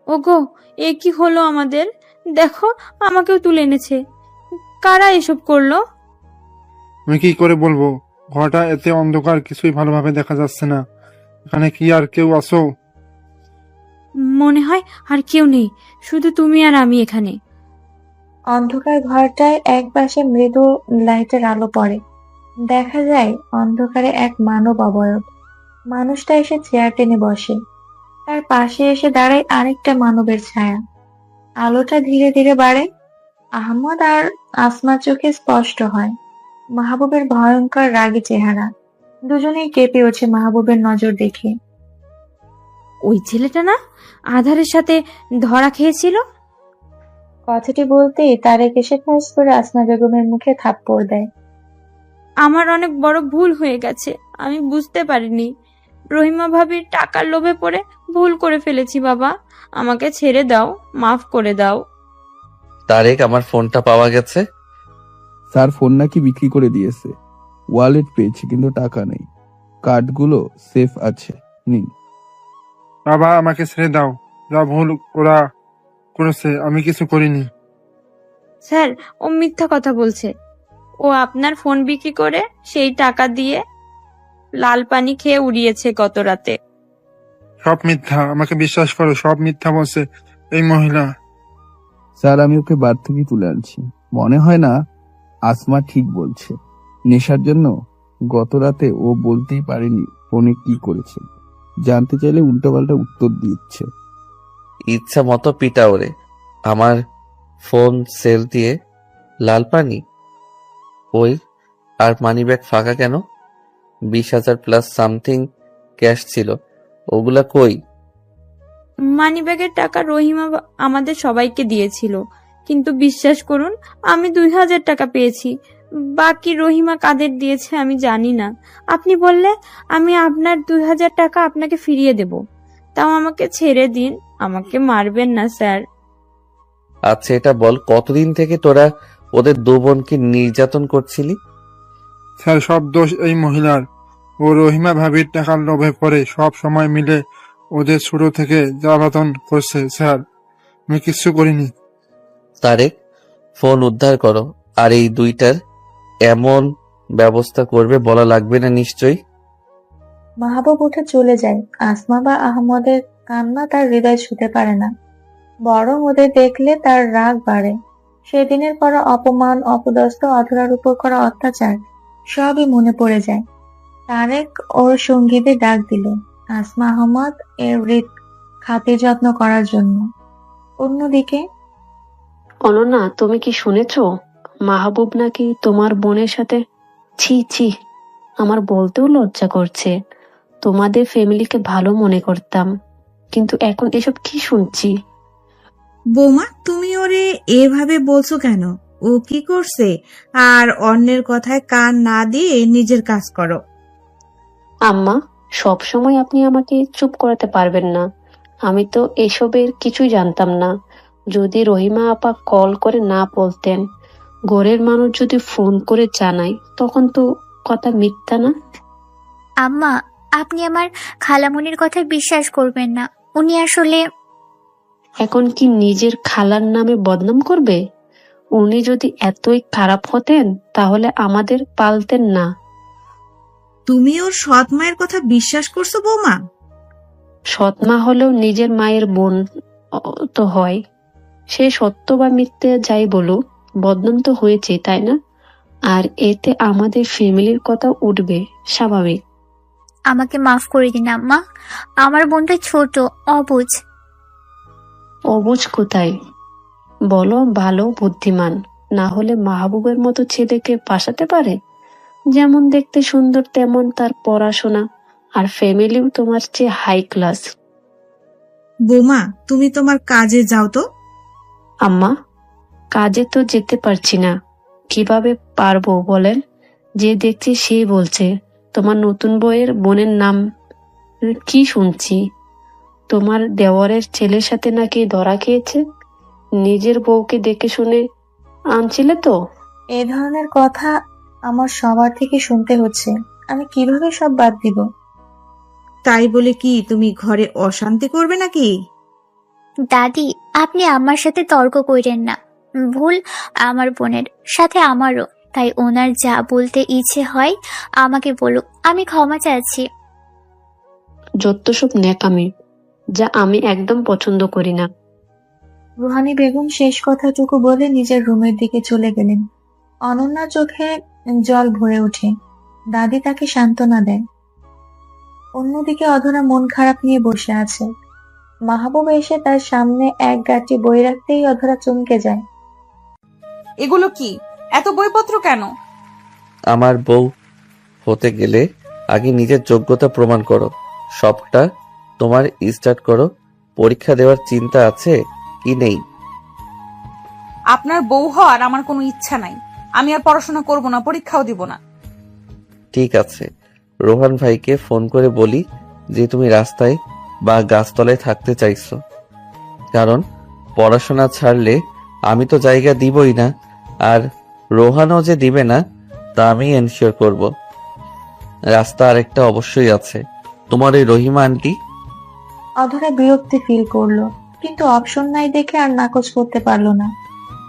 ওগো, এ কি হলো আমাদের? দেখো, আমাকেও তুলে এনেছে। কারা এসব করলো? আমি কি করে বলবো? ঘরটা এতে অন্ধকার, কিছুই ভালোভাবে দেখা যাচ্ছে না। এখানে কি আর কেউ আসো? মনে হয় আর কেউ নেই, শুধু তুমি আর আমি এখানে। অন্ধকার ঘরটায় এক পাশে মৃদু লাইটের আলো পড়ে। দেখা যায় অন্ধকারে এক মানব অবয়ব। মানুষটা এসে চেয়ার টেনে বসে। তার পাশে এসে দাঁড়ায় আরেকটা মানবের ছায়া। আলোটা ধীরে ধীরে বাড়ে। আহমদ আর আসমার চোখে স্পষ্ট হয় মাহবুবের ভয়ঙ্কর রাগী চেহারা। দুজনেই কেঁপে ওঠে মাহবুবের নজর দেখে। ওই ছেলেটা না আধারের সাথে ধরা খেয়েছিল? কথাটি বলতেই তারেক এসে ঠাস করে আসমা বেগমের মুখে থাপ্পড় দেয়। আমার অনেক বড় ভুল হয়ে গেছে, আমি বুঝতে পারিনি। রহিমা ভাবির টাকার লোভে পড়ে ভুল করে ফেলেছি বাবা, আমাকে ছেড়ে দাও, মাফ করে দাও। তারেক, আমার ফোনটা পাওয়া গেছে। স্যার ফোন নাকি বিক্রি করে দিয়েছে। ওয়ালেট পেয়েছি কিন্তু টাকা নেই। কার্ডগুলো সেফ আছে, নিন। বাবা আমাকে ছেড়ে দাও, যা ভুল ওরা করেছে আমি কিছু করিনি। স্যার, ও মিথ্যা কথা বলছে। ও আপনার ফোন বিক্রি করে সেই টাকা দিয়ে লাল পানি খেয়ে উড়িয়েছে গত রাতে। সব মিথ্যা, আমাকে বিশ্বাস করো, সব মিথ্যা বলছে এই মহিলা। স্যার আমি ওকে বার থেকে তুলে আনছি। মনে হয় না আসমা ঠিক বলছে। নেশার জন্য গত রাতে ও বলতেই পারেনি ফোনে কি করেছে। জানতে চাইলে উল্টোপাল্টা উত্তর দিচ্ছে। ইচ্ছা মতো পিটা ওরে। আমার ফোন সেল দিয়ে লাল পানি? ওই, আর মানিব্যাগ ফাঁকা কেন? 20,000 প্লাস সামথিং ক্যাশ ছিল, ওগুলা কই? মানিব্যাগের টাকা রহিমা আমাদের সবাইকে দিয়েছিল, কিন্তু বিশ্বাস করুন আমি 2,000 টাকা পেয়েছি। বাকি রহিমা কাদের দিয়েছে আমি জানি না। আপনি বললে আমি আপনার 2,000 টাকা আপনাকে ফিরিয়ে দেব। তাও আমাকে ছেড়ে দিন, আমাকে মারবেন না স্যার। আচ্ছা এটা বল, কতদিন থেকে তোরা ওদের দু বোনকে নির্যাতন করছিলি? স্যার সব দোষ এই মহিলার। ও রহিমা ভাবির টাকার লোভে পড়ে সব সময় মিলে ওদের ছোট থেকে জ্বালাতন করছে। স্যার আমি কিচ্ছু করিনি। তারেক, ফোন উদ্ধার করো। আর এই দুইটার এমন ব্যবস্থা করবে বলা লাগবে না নিশ্চয়ই। মাহবুব উঠে চলে যায়। আসমা বা আহমদের কান্না তার হৃদয় ছুঁতে পারে না, বরং ওদের দেখলে তার রাগ বাড়ে। সেদিনের করা অপমান, অপদস্থ অধরার উপর করা অত্যাচার সবই মনে পড়ে যায়। তারেক ওর সঙ্গীদের ডাক দিল আসমা আহমদ এর খাতির যত্ন করার জন্য। অন্যদিকে অনন্যা, তুমি কি শুনেছো মাহবুব নাকি তোমার বোনের সাথে? ছি ছি, আমার বলতেও লজ্জা করছে। তোমাদের ফ্যামিলিকে ভালো মনে করতাম, কিন্তু এখন এসব কি শুনছি? বৌমা, তুমি ওরে এভাবে বলছো কেন? ও কি করছে? আর অন্যের কথায় কান না দিয়ে নিজের কাজ করো। আম্মা, সব সময় আপনি আমাকে চুপ করাতে পারবেন না। আমি তো এসবের কিছুই জানতাম না। যদি রহিমা আপা কল করে না বলতেন, ঘরের মানুষ যদি ফোন করে জানায়, তখন তো কথা মিথ্যা না? আম্মা, আপনি আমার খালামুনির কথা বিশ্বাস করবেন না। উনি আসলে এখন কি নিজের খালার নামে বদনাম করবে? উনি যদি এতই খারাপ হতেন তাহলে আমাদের পালতেন না। তুমি ওর সৎ মায়ের কথা বিশ্বাস করছো বৌমা? সৎ মা হলেও নিজের মায়ের বোন তো হয়। সে সত্য বা মিথ্যে যাই বলুক, বদনাম তো হয়েছে, তাই না? আর এতে আমাদের ফ্যামিলির কথা উঠবে, স্বাভাবিক। আমাকে মাফ করে দিন আম্মা। আমার বোনটা ছোট, অবুঝ। অবুঝ কোথায়? বলো ভালো বুদ্ধিমান, না হলে মাহবুবের মতো ছেলেকে পাশাতে পারে? যেমন দেখতে সুন্দর তেমন তার পড়াশোনা, আর ফ্যামিলিও তোমার চেয়ে হাই ক্লাস। বৌমা, তুমি তোমার কাজে যাও তো। আম্মা, কাজে তো যেতে পারছি না। কিভাবে পারবো বলেন? যে দেখছি সেই বলছে তোমার নতুন বউয়ের বোনের নাম কি শুনছি। তোমার দেওয়ারের ছেলের সাথে নাকি ধরা খেয়েছে। নিজের বউকে দেখে শুনে আনছিলে তো? এ ধরনের কথা আমার সবার থেকে শুনতে হচ্ছে। আমি কিভাবে সব বাদ দিব? তাই বলে কি তুমি ঘরে অশান্তি করবে নাকি? দাদি, আপনি আমার সাথে তর্ক করেন না। ভুল আমার বোনের সাথে আমারও। তাই ওনার যা বলতে ইচ্ছে হয় আমাকে বলুক, আমি ক্ষমা চাচ্ছি। যত সব ন্যাকামি, যা আমি একদম পছন্দ করি না। রুহানি বেগম শেষ কথাটুকু বলে নিজের রুমের দিকে চলে গেলেন। অনন্যা চোখে জল ভরে ওঠে। দাদি তাকে সান্ত্বনা দেয়। অন্যদিকে অধরা মন খারাপ নিয়ে বসে আছে। মাহবুব এসে তার সামনে এক গাঁটটি বই রাখতেই অধরা চমকে যায়। এগুলো কি? এত বইপত্র কেন? আমার বউ হতে গেলে আগে নিজের যোগ্যতা প্রমাণ করো। সবটা তোমার স্টার্ট করো। পরীক্ষা দেওয়ার চিন্তা আছে কি নেই? আপনার বউ হওয়ার আমার কোনো ইচ্ছা নাই। আমি আর পড়াশোনা করব না, পরীক্ষাও দিব না। ঠিক আছে, রোহান ভাইকে ফোন করে বলি যে তুমি রাস্তায় বা গাছতলায় থাকতে চাইছো, কারণ পড়াশোনা ছাড়লে আমি তো জায়গা দিবই না, আর রোহানও যে দিবে না তা আমি এনশিওর করব। রাস্তা আরেকটা অবশ্যই আছে, তোমার ওই রহিমা আন্টি। অধরা বিরক্তি ফিল করলো, কিন্তু অপশন নাই দেখে আর নাকচ করতে পারলো না।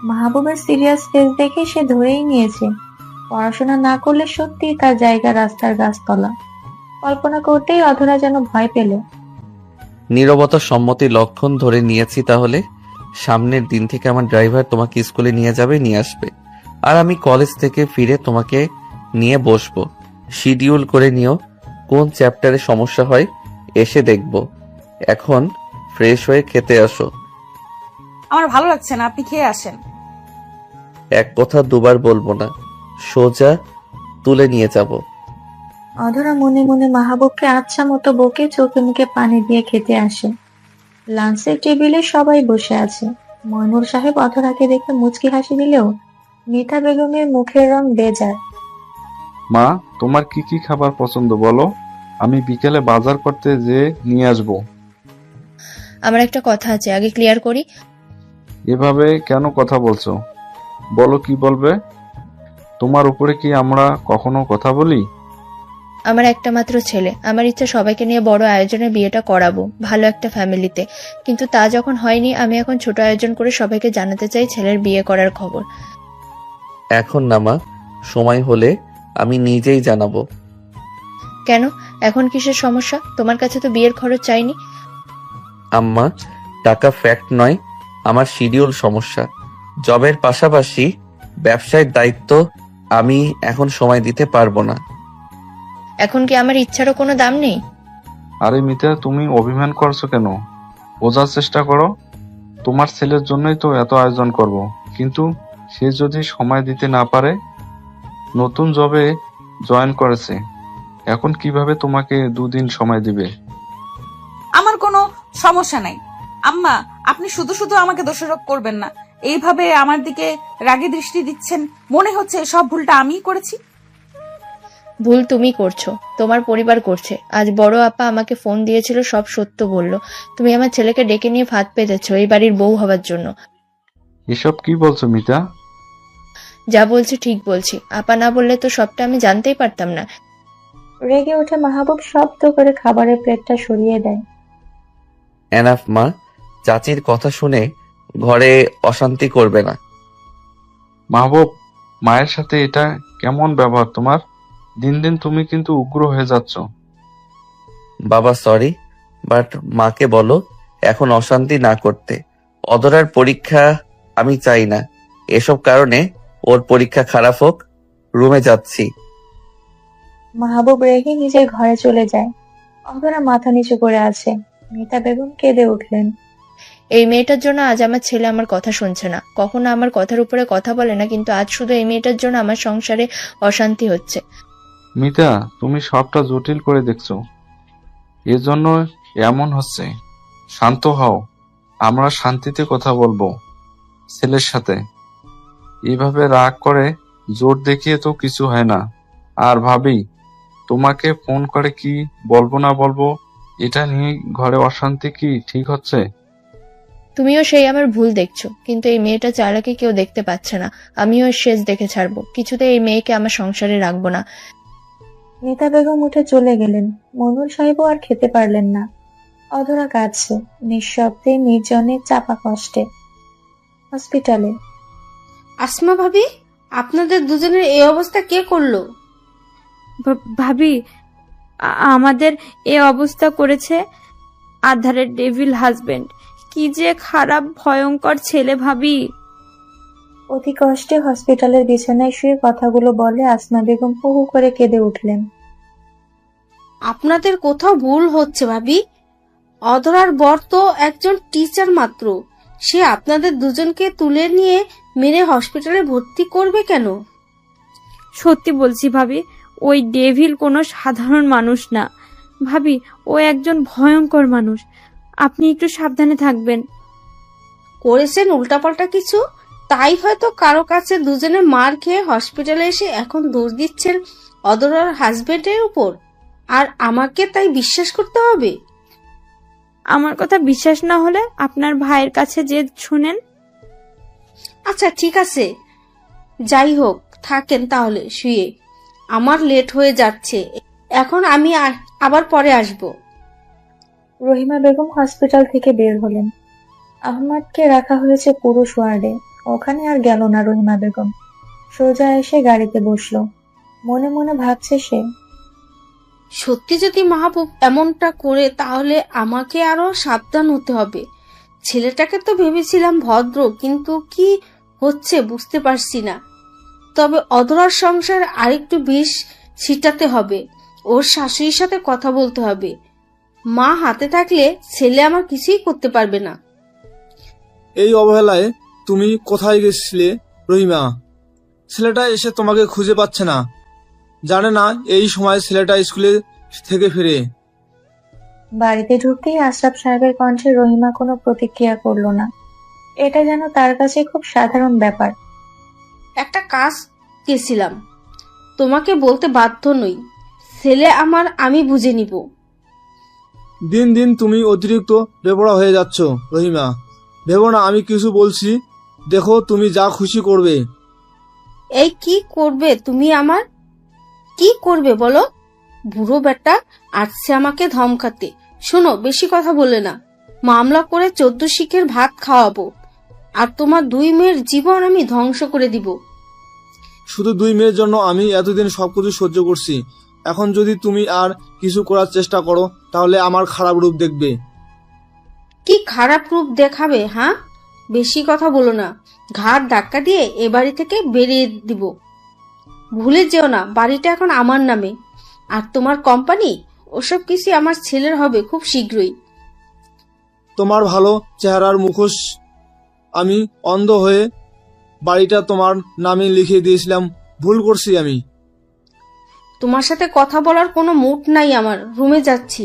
মাহবুবের সিরিয়াস ফেস দেখে সে ধরেই নিয়েছে পড়াশোনা না করলে সত্যিই তার জায়গা রাস্তার গাছতলা। কল্পনা করতেই অধরা যেন ভয় পেল। নীরবতা সম্মতির লক্ষণ ধরে নিয়েছি, তাহলে সামনের দিন থেকে আমার ড্রাইভার তোমাকে স্কুলে নিয়ে যাবে, নিয়ে আসবে, আর আমি কলেজ থেকে ফিরে তোমাকে নিয়ে বসবো। শিডিউল করে নিও কোন চ্যাপ্টারে সমস্যা হয়, এসে দেখব। এখন ফ্রেশ হয়ে খেতে আসো। আমার ভালো লাগছে না, আপনি খেয়ে আসেন। এক কথা দুবার বলবো না, সোজা তুলে নিয়ে যাব। অধরা মনে মনে মাহবুবকে আচ্ছা মতো বকে চোখে মুখে পানি দিয়ে খেতে আসে। লাঞ্চের টেবিলে সবাই বসে আছে। ময়নুর সাহেব অধরাকে দেখে মুচকি হাসি দিলেও মিতা বেগমের মুখের রং বেজার। মা, তোমার কি কি খাবার পছন্দ বলো, আমি বিকেলে বাজার করতে যেয়ে নিয়ে আসবো। আমার একটা কথা আছে, আগে ক্লিয়ার করি। এভাবে কেন কথা বলছো? বলো কি বলবে। তোমার উপরে কি আমরা কখনো কথা বলি? আমার একটা মাত্র ছেলে, আমার ইচ্ছা সবাইকে নিয়ে বড় আয়োজনে বিয়েটা করাবো, ভালো একটা ফ্যামিলিতে। কিন্তু তা যখন হয়নি, আমি এখন ছোট আয়োজন করে সবাইকে জানাতে চাই ছেলের বিয়ে করার খবর। এখন না মা, সময় হলে আমি নিজেই জানাবো। কেন? এখন কিসের সমস্যা? তোমার কাছে তো বিয়ের খরচ চাইনি। আম্মা, টাকা ফ্যাক্ট নয়, আমার শিডিউল সমস্যা। জবের পাশাপাশি ব্যবসায়ের দায়িত্ব, আমি এখন সময় দিতে পারবো না। এখন কি আমার ইচ্ছারও কোনো দাম নেই? আরে মিতা, তুমি অভিমান করছো কেন? বোঝার চেষ্টা করো। তোমার ছেলের জন্যই তো এত আয়োজন করব, কিন্তু সে যদি সময় দিতে না পারে, নতুন জবে জয়েন করেছে, এখন কিভাবে তোমাকে 2 দিন সময় দিবে? আমার কোনো সমস্যা নাই। আম্মা, আপনি শুধু শুধু আমাকে দোষারোপ করবেন না। এইভাবে আমার দিকে রাগে দৃষ্টি দিচ্ছেন, মনে হচ্ছে সব ভুলটা আমিই করেছি। ভুল তুমি করছো, তোমার পরিবার করছে। আজ বড় আপা আমাকে ফোন দিয়েছিল, সব সত্য বলল। তুমি আমার ছেলেকে ডেকে নিয়ে ফাঁদ পেতেছো এই বাড়ির বউ হবার জন্য। এসব কি বলছো মিতা? যা বলছি ঠিক বলছি। আপা না বললে তো সবটা আমি জানতেই পারতাম না। রেগে উঠে মাহবুব শব্দ করে খাবারের প্লেটটা সরিয়ে দেয়। এনাফ মা, চাচির কথা শুনে ঘরে অশান্তি করবে না। মাহবুব, মায়ের সাথে এটা কেমন ব্যবহার তোমার? দিন দিন তুমি কিন্তু উগ্র হয়ে যাচ্ছ। বাবা সরি, বাট মাকে বলো এখন অশান্তি না করতে। অধরার পরীক্ষা আমি চাই না, এসব কারণে ওর পরীক্ষা খারাপ হোক। রুমে যাচ্ছি। মাহবুব রেগে নিজের ঘরে চলে যায়। অধরা মাথা নিচু করে আছে। মিতা বেগম কেঁদে উঠলেন। এই মেয়েটার জন্য আজ আমার ছেলে আমার কথা শুনছে না, কখনো আমার কথার উপরে কথা বলে না, কিন্তু আজ শুধু এই মেয়েটার জন্য আমার সংসারে অশান্তি হচ্ছে। মিতা, তুমি সবটা জটিল করে দেখছো, এজন্য এমন হচ্ছে। শান্ত হও, আমরা শান্তিতে কথা বলবো ছেলের সাথে। এইভাবে রাগ করে জোর দেখিয়ে তো কিছু হয় না। আর ভাবি, তোমাকে ফোন করে কি বলবো না বলবো এটা নিয়ে ঘরে অশান্তি কি ঠিক হচ্ছে? তুমিও সেই আমার ভুল দেখছো, কিন্তু এই মেয়েটা চালাকি কেউ দেখতে পাচ্ছে না। আমিও এর শেষ দেখে ছাড়বো, কিছুতে এই মেয়েকে আমার সংসারে রাখবো না। মিতা বেগম উঠে চলে গেলেন। মনুল সাহেবও আর খেতে পারলেন না। অধরা কাঁদছে, নিঃশব্দে, নির্জনে, চাপা কষ্টে। হসপিটালে আসমা ভাবি, আপনাদের দুজনের এই অবস্থা কে করলো? ভাবি, আমাদের এ অবস্থা করেছে আধারের ডেভিল হাজবেন্ড। কি যে খারাপ ভয়ঙ্কর ছেলে ভাবি। অতি কষ্টে হসপিটালের বিছানায় শুয়ে কথাগুলো বলে আসমা বেগম হু হু করে কেঁদে উঠলেন। আপনাদের কোথাও ভুল হচ্ছে ভাবি। অধরার বর তো একজন টিচার মাত্র, সে আপনাদের দুজনকে তুলে নিয়ে মেরে হসপিটালে ভর্তি করবে কেন? সত্যি বলছি ভাবি, ওই ডেভিল কোনো সাধারণ মানুষ না ভাবি, ও একজন ভয়ঙ্কর মানুষ। আপনি একটু সাবধানে থাকবেন। করেছেন উল্টাপাল্টা কিছু, তাই হয়তো কারো কাছে দুজনে মার খেয়ে হসপিটালে এসে এখন দোষ দিচ্ছেন অদরার হাজবেন্ডের উপর, আর আমাকে তাই বিশ্বাস করতে হবে? আমার কথা বিশ্বাস না হলে আপনার ভাইয়ের কাছে যে শুনেন। আচ্ছা ঠিক আছে, যাই হোক, থাকেন তাহলে শুয়ে। আমার লেট হয়ে যাচ্ছে, এখন আমি আবার পরে আসব। রহিমা বেগম হসপিটাল থেকে বের হলেন। আহমদকে রাখা হয়েছে পুরুষ ওয়ার্ডে। ওখানে আর গেল না রহিমা বেগম, সোজা এসে গাড়িতে বসলো। মনে মনে ভাবছে সে, সত্যি যদি মাহবুব এমনটা করে তাহলে আমাকে আরো সাবধান হতে হবে। ছেলেটাকে তো ভেবেছিলাম ভদ্র, কিন্তু কি হচ্ছে বুঝতে পারছি না। তবে অধরার সংসার আরেকটু বিষ ছিটাতে হবে, ওর শাশুড়ির সাথে কথা বলতে হবে। মা হাতে থাকলে ছেলে আমার কিছুই করতে পারবে না। এই অবহেলায় তুমি কোথায় গেছিলে রহিমা? ছেলেটা এসে তোমাকে খুঁজে পাচ্ছে না, জানে না এই সময় ছেলেটা স্কুলে থেকে ফিরে। বাড়িতে ঢুকতেই আশরাফ সাহেবের কণ্ঠে রহিমা কোনো প্রতিক্রিয়া করলো না। এটা যেন তার কাছে খুব সাধারণ ব্যাপার। একটা কাজ গেছিলাম, তোমাকে বলতে বাধ্য নই। ছেলে আমার, আমি বুঝে নিব। দিন দিন তুমি অতিরিক্ত বেপরোয়া হয়ে যাচ্ছ রহিমা। ভেবো না আমি কিছু বলছি, দেখো তুমি যা খুশি করবে। এই কি করবে তুমি? আমার কি করবে বলো? বুড়ো বেটা আসছে আমাকে ধমকাতে। শোনো, বেশি কথা বলে না, মামলা করে 14 শিখের ভাত খাওয়াবো, আর তোমার 2 মেয়ের জীবন আমি ধ্বংস করে দিব। শুধু 2 মেয়ের জন্য আমি এতদিন সবকিছু সহ্য করছি, এখন যদি তুমি আর কিছু করার চেষ্টা করো তাহলে আমার খারাপ রূপ দেখবে। কি খারাপ রূপ দেখাবে? হ্যাঁ, বেশি কথা বলো না, ঘাড় ধাক্কা দিয়ে এ বাড়ি থেকে বেরিয়ে দিব। ভুলে যেও না, বাড়িটা এখন আমার নামে, আর তোমার কোম্পানি, ওসব কিছু আমার ছেলের হবে খুব শীঘ্রই। তোমার ভালো চেহারার মুখোশ আমি অন্ধ হয়ে বাড়িটা তোমার নামে লিখে দিয়েছিলাম, ভুল করছি আমি। তোমার সাথে কথা বলার কোনো মুড নাই আমার, রুমে যাচ্ছি।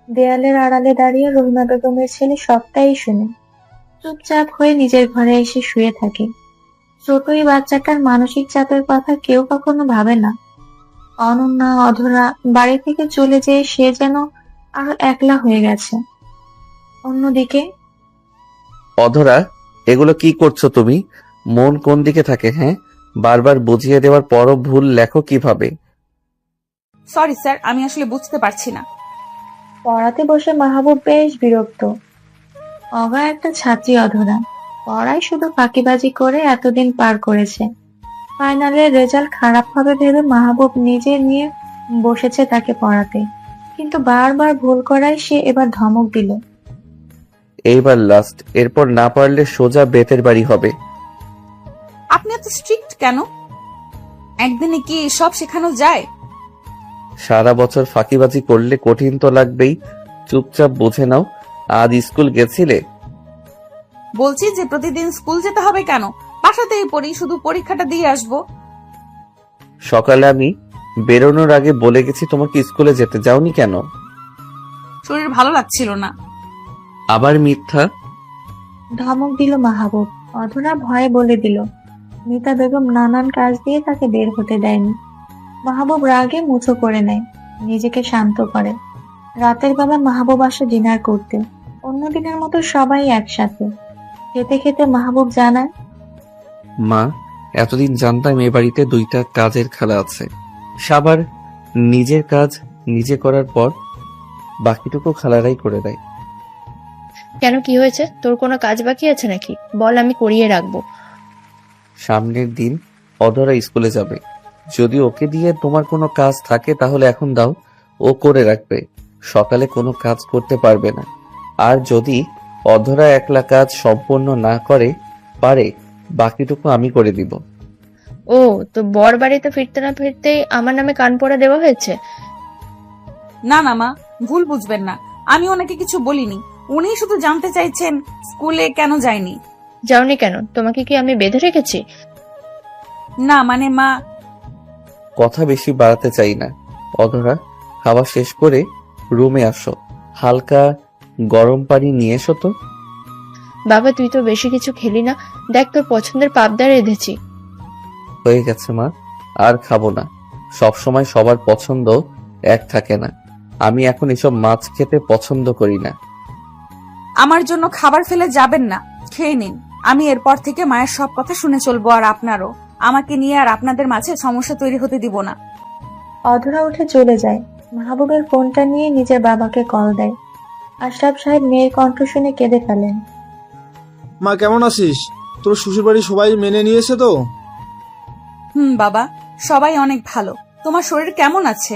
দেয়ালের আড়ালে দাঁড়িয়ে রহিমা বেগমের ছেলে সবটাই শুনে চুপচাপ হয়ে নিজের ঘরে এসে শুয়ে থাকে। ছোট এই বাচ্চাটার মানসিক চাপের কথা কেউ কখনো ভাবে না। অনন্যা, অধরা বাড়ি থেকে চলে যেয়ে সে যেন আরো একলা হয়ে গেছে। অন্যদিকে অধরা, এগুলো কি করছো তুমি? মন কোন দিকে থাকে? হ্যাঁ, বারবার বুঝিয়ে দেওয়ার পরও ভুল লেখো কিভাবে? সরি স্যার, আমি আসলে বুঝতে পারছি না। পড়াতে বসে মাহবুব বেশ বিরক্ত। অগা একটা ছাত্রী অধরা, পড়ায় শুধু ফাঁকিবাজি করে এতদিন পার করেছে। ফাইনালের রেজাল্ট খারাপ হবে ভেবে মাহবুব নিজে নিয়ে বসেছে তাকে পড়াতে, কিন্তু বারবার ভুল করায় সে এবার ধমক দিল। এইবার লাস্ট, এরপর না পারলে সোজা বেতের বাড়ি হবে। আপনি এত স্ট্রিক্ট কেন? একদিনে কি সব শেখানো যায়? সারা বছর ফাঁকিবাজি করলে কঠিন তো লাগবেই। চুপচাপ বুঝে নাও। আজ স্কুল গেছিলে? বলছি যে প্রতিদিন স্কুল যেতে হবে কেন? বাসাতেই পড়ি, শুধু পরীক্ষাটা দিয়ে আসবো। সকালে আমি বেরোনোর আগে বলে গেছি তোমাকে স্কুলে যেতে, যাওনি কেন? শরীর ভালো লাগছিল না। আবার মিথ্যা। ধমক দিল মাহবুব। অধরা ভয়ে বলে দিল। মিতা বেগম নানান কাজ দিয়ে তাকে বের হতে দেয়নি। মাহবুব রাগে মুছো করে নেয়, নিজেকে শান্ত করে। রাতের বেলা মাহবুব আসে ডিনার করতে, অন্যদিনের মতো সবাই একসাথে। খেতে খেতে মাহবুব জানায়, মা, এতদিন জানতাম এ বাড়িতে 2টা কাজের খালা আছে। সাবার নিজের কাজ নিজে করার পর বাকিটুকু খালারাই করে দেয়। কেন, কি হয়েছে? তোর কোনো কাজ বাকি আছে নাকি? বল, আমি করিয়ে রাখবো। সামনের দিন অধরা স্কুলে যাবে, যদি ওকে দিয়ে তোমার কোনো কাজ থাকে তাহলে এখন দাও, ও করে রাখবে। সকালে কোনো কাজ করতে পারবে না। আর যদি অধরা একলা কাজ সম্পূর্ণ না করে পারে, বাকিটুকু আমি করে দিব। ও, তো বর বাড়িতে ফিরতে না ফিরতেই আমার নামে কান পড়া দেওয়া হয়েছে? না না মা, ভুল বুঝবেন না, আমি ওনাকে কিছু বলিনি। উনি শুধু জানতে চাইছেন স্কুলে কেন যায়নি। যাওনি কেন? তোমাকে কি আমি বেঁধে রেখেছি? না মানে মা, কথা বেশি বাড়াতে চাই না। অধরা, খাওয়া শেষ করে রুমে আসো। হালকা গরম পানি নিয়ে এসো তো। বাবা, তুই তো বেশি কিছু খেলি না। দেখ, তোর পছন্দের পাবদা রেঁধেছি। হয়ে গেছে মা, আর খাবো না। সব সময় সবার পছন্দ এক থাকে না। আমি এখন এসব মাছ খেতে পছন্দ করি না। আমার জন্য খাবার ফেলে যাবেন না, খেয়ে নিন। আমি এরপর থেকে মায়ের সব কথা শুনে চলবো, আর আপনারও। আমাকে নিয়ে আর আপনাদের মাঝে সমস্যা তৈরি হতে দিব না। অধরা উঠে চলে যায়। মাহবুবের ফোনটা নিয়ে নিজের বাবাকে কল দেয়। আশরাফ সাহেব মেয়ের কণ্ঠ শুনে কেঁদে ফেলেন। মা কেমন আছিস? তোর শ্বশুরবাড়ি সবাই মেনে নিয়েছে তো? বাবা, সবাই অনেক ভালো। তোমার শরীর কেমন আছে?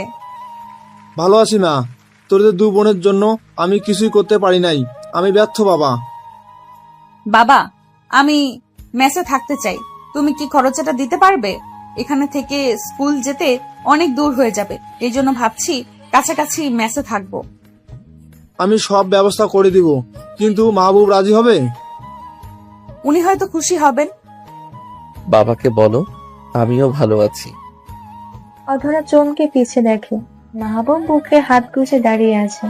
ভালো আছি মা। তোদের 2 বোনের জন্য আমি কিছুই করতে পারি নাই। আমি ব্যর্থ বাবা। বাবা, আমি মেসে থাকতে চাই। তুমি কি খরচাটা দিতে পারবে? এখানে থেকে স্কুল যেতে অনেক দূর হয়ে যাবে, এই জন্য ভাবছি কাছাকাছি মেসে থাকবো। আমি সব ব্যবস্থা করে দিব, কিন্তু মাহবুব রাজি হবে? উনি হয়তো খুশি হবেন। বাবাকে বলো আমিও ভালো আছি। অধরা চমকে পিছে দেখে মাহবুব বুকে হাত গুজে দাঁড়িয়ে আছে।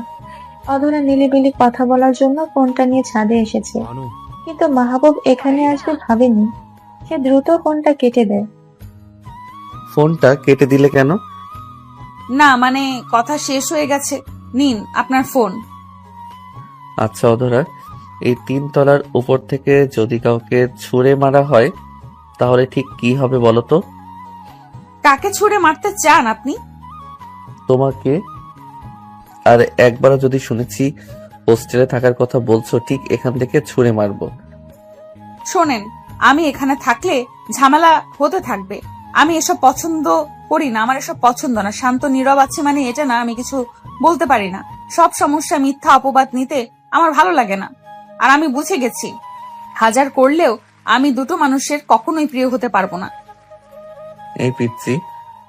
অধরা নিলিবিলি কথা বলার জন্য ফোনটা নিয়ে ছাদে এসেছে, কিন্তু মাহবুব এখানে আসবে ভাবেনি। সে দ্রুত ফোনটা কেটে দেয়। ফোনটা কেটে দিলে কেন? না মানে কথা শেষ হয়ে গেছে। নিন আপনার ফোন। আচ্ছা অধরা, এই 3 তলার উপর থেকে যদি কাউকে ছুঁড়ে মারা হয় তাহলে ঠিক কি হবে বলো তো? কাকে ছুঁড়ে মারতে চান আপনি? তোমাকে। আর একবারও যদি শুনেছি হোস্টেলে থাকার কথা বলছো, ঠিক এখান থেকে ছুঁড়ে মারবো। শোনেন, আমি এখানে থাকলে ঝামেলা হতে থাকবে। আমি এসব পছন্দ করি না, আমার এসব পছন্দ না। শান্ত নীরব আছে মানে এটা না আমি কিছু বলতে পারি না। সব সমস্যা মিথ্যা অপবাদ নিতে আমার ভালো লাগে না। আর আমি বুঝে গেছি, হাজার করলেও আমি দুটো মানুষের কখনোই প্রিয় হতে পারবো না। এই পিচ্ছি,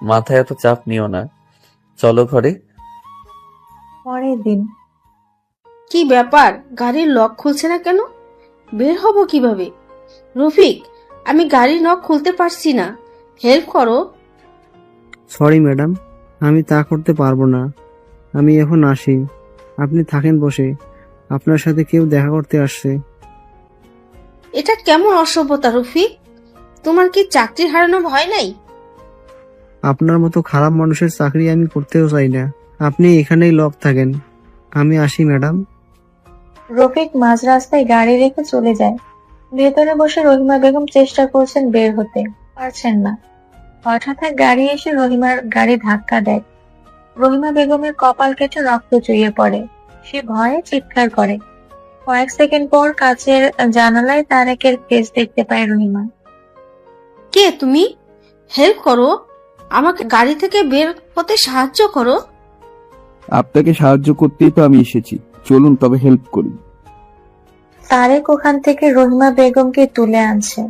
মাথায় এত চাপ নিও না, চলো ঘরে। পরের দিন। কি ব্যাপার, গাড়ির লক খুলছে না কেন? বের হব কিভাবে? রফিক, আমি গাড়ির লক খুলতে পারছি না, হেল্প করো। সরি ম্যাডাম, আমি তা করতে পারবো না। আমি এখন আসি, আপনি থাকেন বসে। আপনার সাথে কেউ দেখা করতে আসছে। এটা কেমন অসভ্যতা রফিক? তোমার কি চাকরি হারানো ভয় নাই? আপনার মতো খারাপ মানুষের চাকরি আমি করতেও চাই না। আপনি এখানেই লক থাকেন, আমি আসি ম্যাডাম। রফিক মাঝ রাস্তায় গাড়ি রেখে চলে যায়। ভেতরে বসে রহিমা বেগম চেষ্টা করছেন বের হতে, পারছেন না। হঠাৎ এক গাড়ি এসে রহিমার গাড়ি ধাক্কা দেয়। রহিমা বেগমের কপাল কেটে রক্ত চুইয়ে পড়ে। সে ভয়ে চিৎকার করে। কয়েক সেকেন্ড পর কাচের জানালায় তারেকের ফেস দেখতে পায় রহিমা। কে তুমি? হেল্প করো, আমাকে গাড়ি থেকে বের হতে সাহায্য করো। আপনাকে সাহায্য করতেই তো আমি এসেছি, চলুন তবে হেল্প করি। তারেক ওখান থেকে রহিমা বেগমকে তুলে আনছে।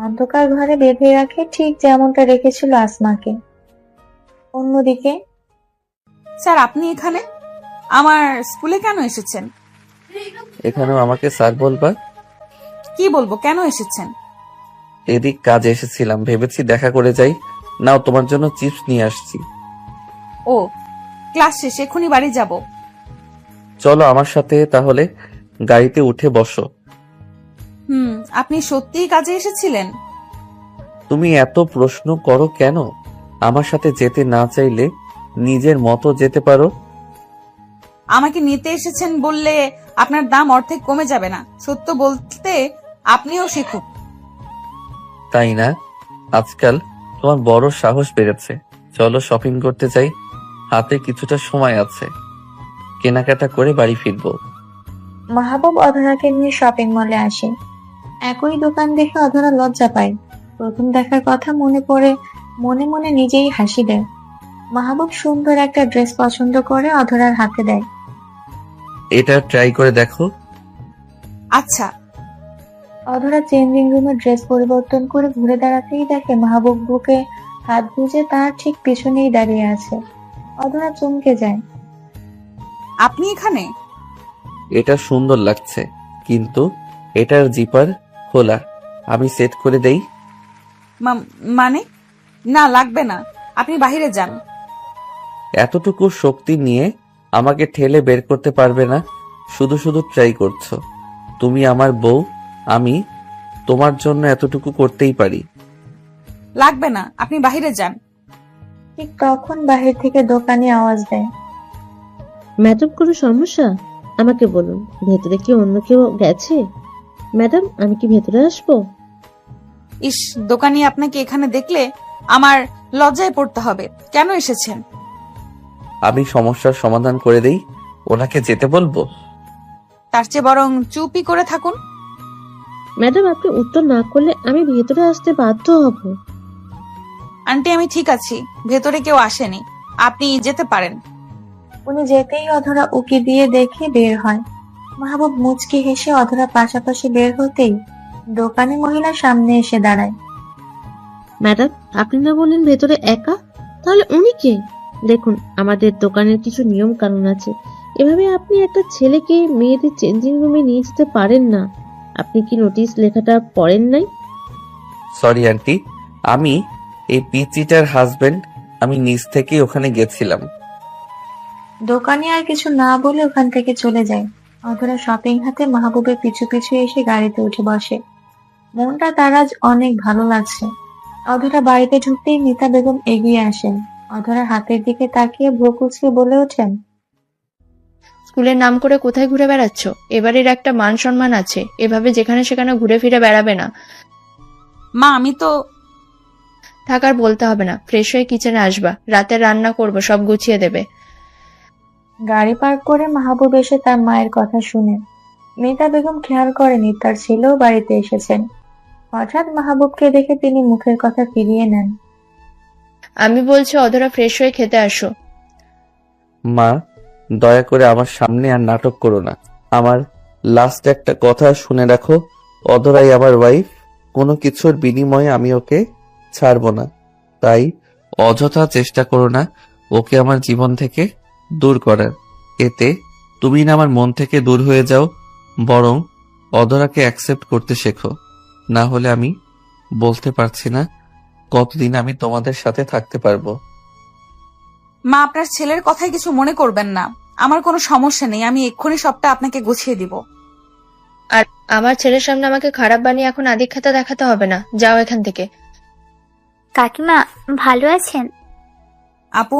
অন্ধকার ঘরে বেঁধে রাখে, ঠিক যেমনটা রেখেছিল আসমাকে। অন্যদিকে স্যার, আপনি এখানে? আমার স্কুলে কেন এসেছেন? এখানেও আমাকে স্যার বলবা? কি বলবো, কেন এসেছেন? এদিক কাজে এসেছিলাম, ভেবেছি দেখা করে যাই। নাও তোমার জন্য চিপস নিয়ে আসছি। ও, ক্লাস শেষ, এখনই বাড়ি যাব। চলো আমার সাথে তাহলে, গাড়িতে উঠে বসো। আপনি সত্যিই কাজে এসেছিলেন? তুমি এত প্রশ্ন করো কেন? আমার সাথে যেতে না চাইলে নিজের মতো যেতে পারো। আমাকে নিতে এসেছেন বললে আপনার দাম অর্ধেক কমে যাবে না? সত্য বলতে আপনিও শিখুন। তাই না? আজকাল তোমার বড় সাহস বেড়েছে। চলো শপিং করতে যাই, হাতে কিছুটা সময় আছে, কেনাকাটা করে বাড়ি ফিরবো। মাহবুব অধরাকে নিয়ে শপিং মলে আসে। একই দোকান দেখে অধরা লজ্জা পায়। প্রথম দেখার কথা মনে পড়ে মনে মনে নিজেই হাসি দেয়। মাহবুব সুন্দর একটা ড্রেস পছন্দ করে অধরার হাতে দেয়। এটা ট্রাই করে দেখো। আচ্ছা। অধরা চেঞ্জিং রুমে ড্রেস পরিবর্তন করে ঘুরে দাঁড়াতেই দেখে মাহবুব বুকে হাত গুজে তার ঠিক পিছনেই দাঁড়িয়ে আছে। অধরা চমকে যায়। আপনি এখানে? এটা সুন্দর লাগছে, কিন্তু এটার জিপার খোলা। আমি সেট করে দেই। মানে? না, লাগবে না, আপনি বাইরে যান। এতটুকু শক্তি নিয়ে আমাকে ঠেলে বের করতে পারবে না। শুধু শুধু ট্রাই করছো। তুমি আমার বউ, আমি তোমার জন্য এতটুকু করতেই পারি। লাগবে না, আপনি বাইরে যান। ঠিক তখন বাহির থেকে দোকানি আওয়াজ দেয়। ম্যাডাম, কোনো সমস্যা? আমাকে বলুন, ভেতরে কি অন্য কেউ গেছে? ম্যাডাম, আমি কি ভেতরে আসবো? ইস, দোকানি আপনাকে এখানে দেখলে আমার লজ্জায় পড়তে হবে। কেন এসেছেন? আমি সমস্যার সমাধান করে দেই। ওনাকে যেতে বলবো? তার চেয়ে বরং চুপই করে থাকুন। ম্যাডাম, আপনি উত্তর না করলে আমি ভেতরে আসতে বাধ্য হব। আন্টি, আমি ঠিক আছি, ভেতরে কেউ আসেনি, আপনি যেতে পারেন। উনি যেতেই অধরা উকি দিয়ে দেখে বের হয়। মাহবুব মুচকি হেসে অধরা পাশাপাশি বের হতেই দোকানি মহিলার সামনে এসে দাঁড়ায়। ম্যাডাম, আপনি না বললেন ভেতরে একা? তাহলে উনি কে? দেখুন, আমাদের দোকানের কিছু নিয়ম কানুন আছে। এভাবে আপনি একটা ছেলেকে মেয়েদের চেঞ্জিং রুমে নিয়ে যেতে পারেন না। আপনি কি নোটিশ লেখাটা পড়েন নাই? সরি আন্টি, আমি এই পিচিটার হাজবেন্ড। আমি নিজ থেকে ওখানে গেছিলাম। দোকানি আর কিছু না বলে ওখান থেকে চলে যায়। অধরা শপিং হাতে মাহবুবের পিছু পিছু এসে গাড়িতে উঠে বসে। মনটা তার আজ অনেক ভালো লাগছে। অধরা বাড়িতে ঢুকতেই মিতা বেগম এগিয়ে আসেন। অধরার হাতের দিকে তাকিয়ে ভ্রু কুঁচকে বলে ওঠেন, স্কুলের নাম করে কোথায় ঘুরে বেড়াচ্ছ? এবারের একটা মান সম্মান আছে, এভাবে যেখানে সেখানে ঘুরে ফিরে বেড়াবে না। মা, আমি তো থাকার বলতে হবে না, ফ্রেশ হয়ে কিচেনে আসবা, রাতে রান্না করবো, সব গুছিয়ে দেবে। গাড়ি পার্ক করে মাহবুব এসে তার মায়ের কথা শুনে। মিতা বেগম খেয়াল করেনি তার ছেলেও বাড়িতে এসেছেন। হঠাৎ মাহবুবকে দেখে তিনি মুখের কথা ফিরিয়ে নেন। আমি বলছি অধরা, ফ্রেশ হয়ে খেতে আসো। মা, দয়া করে আমার সামনে আর নাটক করো না। আমার লাস্ট একটা কথা শুনে রাখো, অধরাই আমার ওয়াইফ। কোনো কিছুর বিনিময়ে আমি ওকে ছাড়বো না। তাই অযথা চেষ্টা করো না ওকে আমার জীবন থেকে দূর করার। এতে তুমি না আমার মন থেকে দূর হয়ে যাও, বরং অধরাকে অ্যাকসেপ্ট করতে শেখো। না হলে আমি বলতে পারছি না কতদিন আমি তোমাদের সাথে থাকতে পারবো। মা, আপনার ছেলের কথায় কিছু মনে করবেন না। আমার কোনো সমস্যা নেই, আমি এক্ষুনি সবটা আপনাকে গুছিয়ে দিব। আর আমার ছেলের সামনে আমাকে খারাপ বানিয়ে এখন আদিক্ষেতা দেখাতে হবে না, যাও এখান থেকে। কাকিমা, ভালো আছেন? আপু?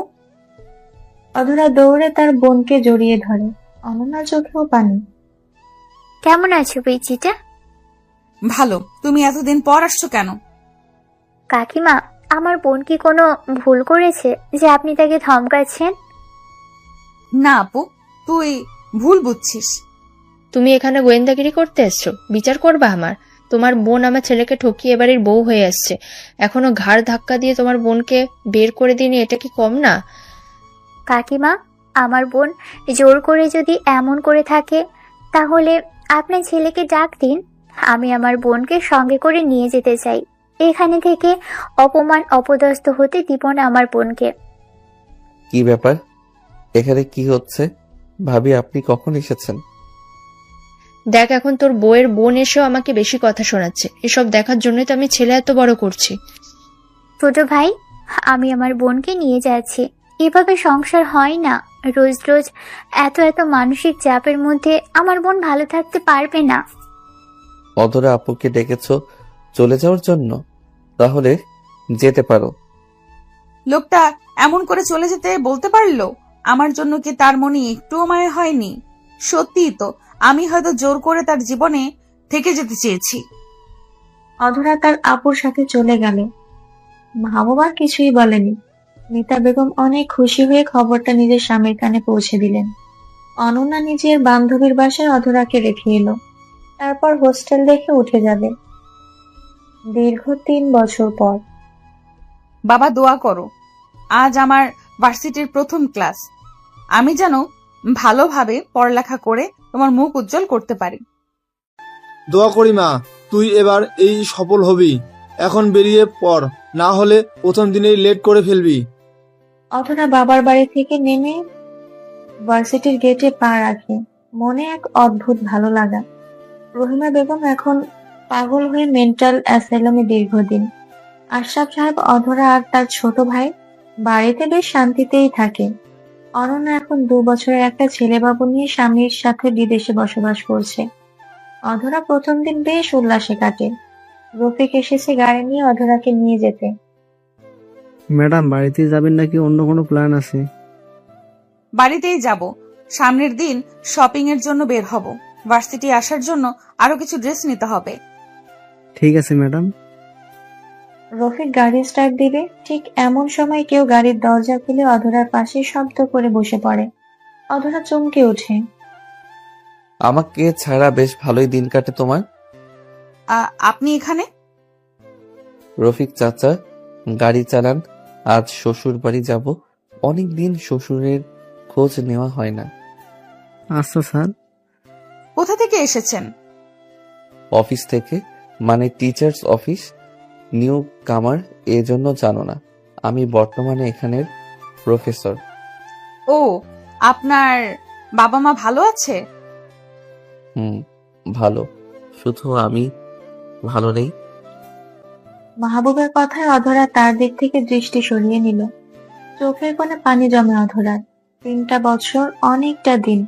অধরা দৌড়ে তার বোনকে জড়িয়ে ধরে। অনন্যার চোখেও পানি। কেমন আছো পিচিটা? ভালো। তুমি এতদিন পর আসছো কেন? কাকিমা, আমার বোন কি কোনো ভুল করেছে যে আপনি তাকে ধমকাচ্ছেন? না আপু, তুই ভুল বুঝছিস। তুমি এখানে গোয়েন্দাগিরি করতে এসছো? বিচার করবা আমার? তোমার বোন আমার ছেলেকে ঠকিয়ে এবারের বউ হয়ে আসছে, এখনো ঘাড় ধাক্কা দিয়ে তোমার বোনকে বের করে দিনি, এটা কি কম না? কাকিমা, আমার বোন জোর করে যদি এমন করে থাকে তাহলে আপনার ছেলেকে ডাক দিন। আমি আমার বোনকে সঙ্গে করে নিয়ে যেতে চাই। এখানে থেকে অপমান অপদস্থ হতে দিব না আমার বোনকে। কি ব্যাপার, এখানে কি হচ্ছে? ভাবি, আপনি কখন এসেছেন? দেখ, এখন তোর বউয়ের বোন এসেও আমাকে বেশি কথা শোনাচ্ছে। এসব দেখার জন্যই তো আমি ছেলে এত বড় করছি। ছোট ভাই, আমি আমার বোনকে নিয়ে যাচ্ছি। এভাবে সংসার হয় না। রোজ রোজ এত এত মানসিক চাপের মধ্যে আমার বোন ভালো থাকতে পারবে না। অধরা আপুকে ডেকেছো চলে যাওয়ার জন্য? তাহলে যেতে পারো। লোকটা এমন করে চলে যেতে বলতে পারলো? আমার জন্য কি তার মনে একটুও মায়া হয়নি? সত্যিই তো, আমি হয়তো জোর করে তার জীবনে থেকে যেতে চেয়েছি। অধরা তার আপুর সাথে চলে গেল। মাহবুব আর কিছুই বলেনি। মিতা বেগম অনেক খুশি হয়ে খবরটা নিজের স্বামীর কানে পৌঁছে দিলেন। অনন্যা নিজের বান্ধবীর বাসায় অধরাকে রেখে এলো। তারপর হোস্টেল দেখে উঠে যাবে। দীর্ঘ 3 বছর পর। বাবা, দোয়া করো, আজ আমার ভার্সিটির প্রথম ক্লাস। আমি যেন ভালোভাবে পড়ালেখা করে তোমার মুখ উজ্জ্বল করতে পারি। দোয়া করি মা, তুই এবার এই সফল হবি। এখন বেরিয়ে পড়, না হলে প্রথম দিনেই লেট করে ফেলবি। অধরা বাবার বাড়ি থেকে নেমে ভার্সিটির গেটে পা রাখে। মনে এক অদ্ভুত ভালো লাগা। রহিমা বেগম এখন পাগল হয়ে মেন্টাল অ্যাসাইলামে দীর্ঘদিন। আশরাফ সাহেব, অধরা আর তার ছোট ভাই বাড়িতে বেশ শান্তিতেই থাকে। অনন্যা এখন 2 বছরের একটা ছেলেবাবু নিয়ে স্বামীর সাথে বিদেশে বসবাস করছে। অধরা প্রথম দিন বেশ উল্লাসে কাটে। রফিক এসেছে গাড়ি নিয়ে অধরাকে নিয়ে যেতে। ম্যাডাম, বাড়িতে যাবেন নাকি অন্য কোনো প্ল্যান আছে? বাড়িতেই যাব। সামনের দিন শপিং এর জন্য বের হব। ভার্সিটি আসার জন্য আরো কিছু ড্রেস নিতে হবে। ঠিক আছে ম্যাডাম। রফিক গাড়ি স্টার্ট দিবে, ঠিক এমন সময় কেউ গাড়ির দরজা খুলে অধরার পাশে শব্দ করে বসে পড়ে। অধরা চমকে ওঠে। আমাকে ছাড়া বেশ ভালোই দিন কাটে তোমার। আপনি এখানে? রফিক চাচা গাড়ি চালান, আজ শ্বশুর বাড়ি যাব। অনেক দিন শ্বশুরের খোঁজ নেওয়া হয় না। আচ্ছা স্যার। কোথা থেকে এসেছেন? অফিস থেকে, মানে টিচার্স অফিস। নিউ কামার, এজন্য জানো না। আমি বর্তমানে এখানের প্রফেসর। ও, আপনার বাবা মা ভালো আছে? ভালো, শুধু আমি ভালো নেই। মাহবুবের কথায় অধরা তার দিক থেকে দৃষ্টি সরিয়ে নিল। চোখের কোণে পানি জমে অধরার। 3টা বছর অনেকটা দিন।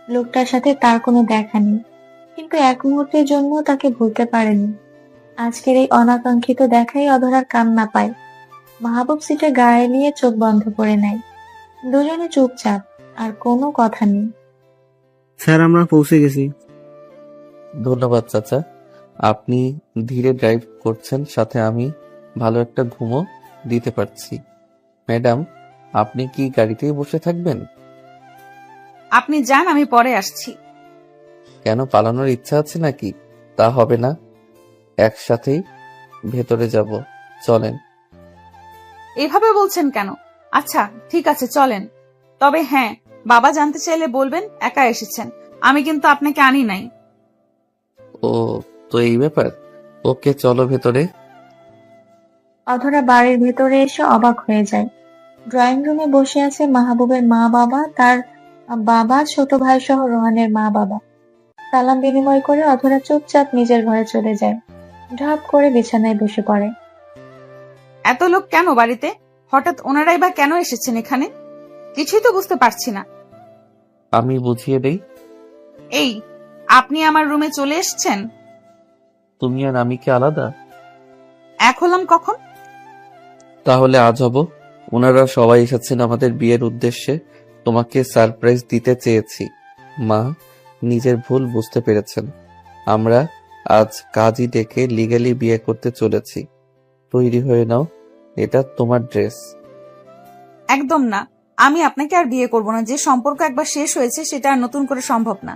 লোকটার সাথে তার কোনো দেখা নেই, কিন্তু এক মুহূর্তের জন্য তাকে ভুলতে পারেনি। আজকের এই অনাকাঙ্ক্ষিত দেখাই অধরার কান্না পায়। মাহবুব সিটে গায়ে নিয়ে চোখ বন্ধ করে নেয়। দুজনে চুপচাপ, আর কোনো কথা নেই। স্যার, আমরা পৌঁছে গেছি। ধন্যবাদ চাচা। আপনি ধীরে ড্রাইভ করছেন, সাথে আমি ভালো একটা ঘুমও দিতে পারছি। ম্যাডাম, আপনি কি গাড়িতেই বসে থাকবেন? আপনি যান, আমি পরে আসছি। কেন, পালানোর ইচ্ছা আছে নাকি? তা হবে না, একসাথেই ভেতরে যাব। চলেন। এভাবে বলছেন কেন? আচ্ছা ঠিক আছে, চলেন। তবে হ্যাঁ, বাবা জানতে চাইলে বলবেন একা এসেছেন, আমি কিন্তু আপনাকে আনি নাই। ও, তো এই ব্যাপার। ওকে, চলো ভেতরে। অধরা বাড়ির ভেতরে এসে অবাক হয়ে যায়। ড্রয়িং রুমে বসে আছে মাহবুবের মা বাবা, তার বাবা, ছোট ভাই সহ রোহানের মা বাবা। সালাম বিনিময় করে অধরা চুপচাপ নিজের ঘরে চলে যায়। ঢাপ করে বিছানায় বসে পড়ে। এত লোক কেন বাড়িতে? হঠাৎ ওনারাই বা কেন এসেছেন এখানে? কিছুই তো বুঝতে পারছি না। আমি বুঝিয়ে দেই। এই, আপনি আমার রুমে চলে এসেছেন? তুমি আর আমি কি আলাদা? এক হলাম কখন? তাহলে আজ হব। ওনারা সবাই এসেছেন আমাদের বিয়ের উদ্দেশ্যে। তোমাকে সারপ্রাইজ দিতে চেয়েছি। মা নিজের ভুল বুঝতে পেরেছেন। আমরা আজ কাজী ডেকে লিগ্যালি বিয়ে করতে চলেছি। তৈরি হয়ে নাও, এটা তোমার ড্রেস। একদম না, আমি আপনাকে আর বিয়ে করব না। যে সম্পর্ক একবার শেষ হয়েছে সেটা আর নতুন করে সম্ভব না।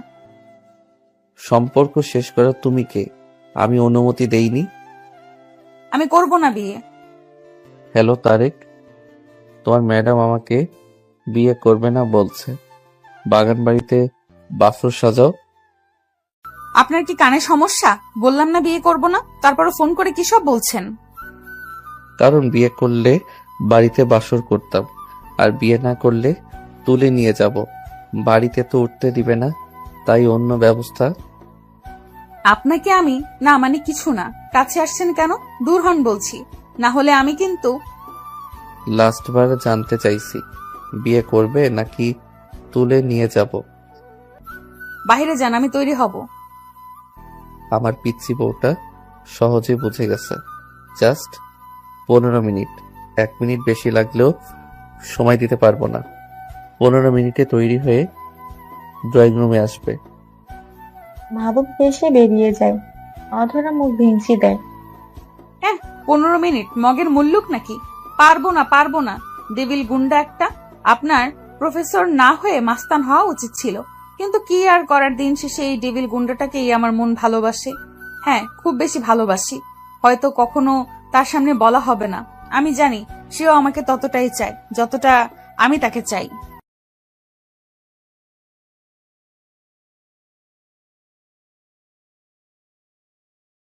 সম্পর্ক শেষ করা তুমি কে? আমি অনুমতি দেইনি। আমি করব না বিয়ে। হ্যালো তারেক, তোমার ম্যাডাম আমাকে বিয়ে করবে না বলছে। বাগান বাড়িতে বাসর সাজাও। আপনার কি কানে সমস্যা? বললাম না বিয়ে করব না, তারপরে ফোন করে কি সব বলছেন? কারণ বিয়ে করলে বাড়িতে বাসর করতাম, আর বিয়ে না করলে তুলে নিয়ে যাব। বাড়িতে তো উঠতে দিবে না, তাই অন্য ব্যবস্থা। আপনাকে আমি না মানে কিছু না। কাছে আসছেন কেন? দূর হন বলছি, না হলে আমি কিন্তু। লাস্টবার জানতে চাইছি, বিয়ে করবে নাকি তুলে নিয়ে যাব? বাইরে যান, আমি তৈরি হব। আমার পিচ্ছি বউটা সহজে বুঝে গেছে। Just 15 minute. 1 মিনিট বেশি লাগলেও সময় দিতে পারবো না। 15 মিনিটে তৈরি হয়ে ড্রয়িং রুমে আসবে। মাহবুব হেসে বেরিয়ে যায়। অধরা মুখ ভেঙচি দেয়। 15 মিনিট মগের মুল্লুক নাকি? পারবো না। ডেভিল গুন্ডা একটা। আপনার প্রফেসর না হয়ে মাস্তান হওয়া উচিত ছিল, কিন্তু কি আর করার। দিন শেষে এই ডেভিল গুন্ডাটাকেই আমার মন ভালোবাসে। হ্যাঁ, খুব বেশি ভালোবাসি। হয়তো কখনো তার সামনে বলা হবে না। আমি জানি সেও আমাকে ততটাই চায় যতটা আমি তাকে চাই।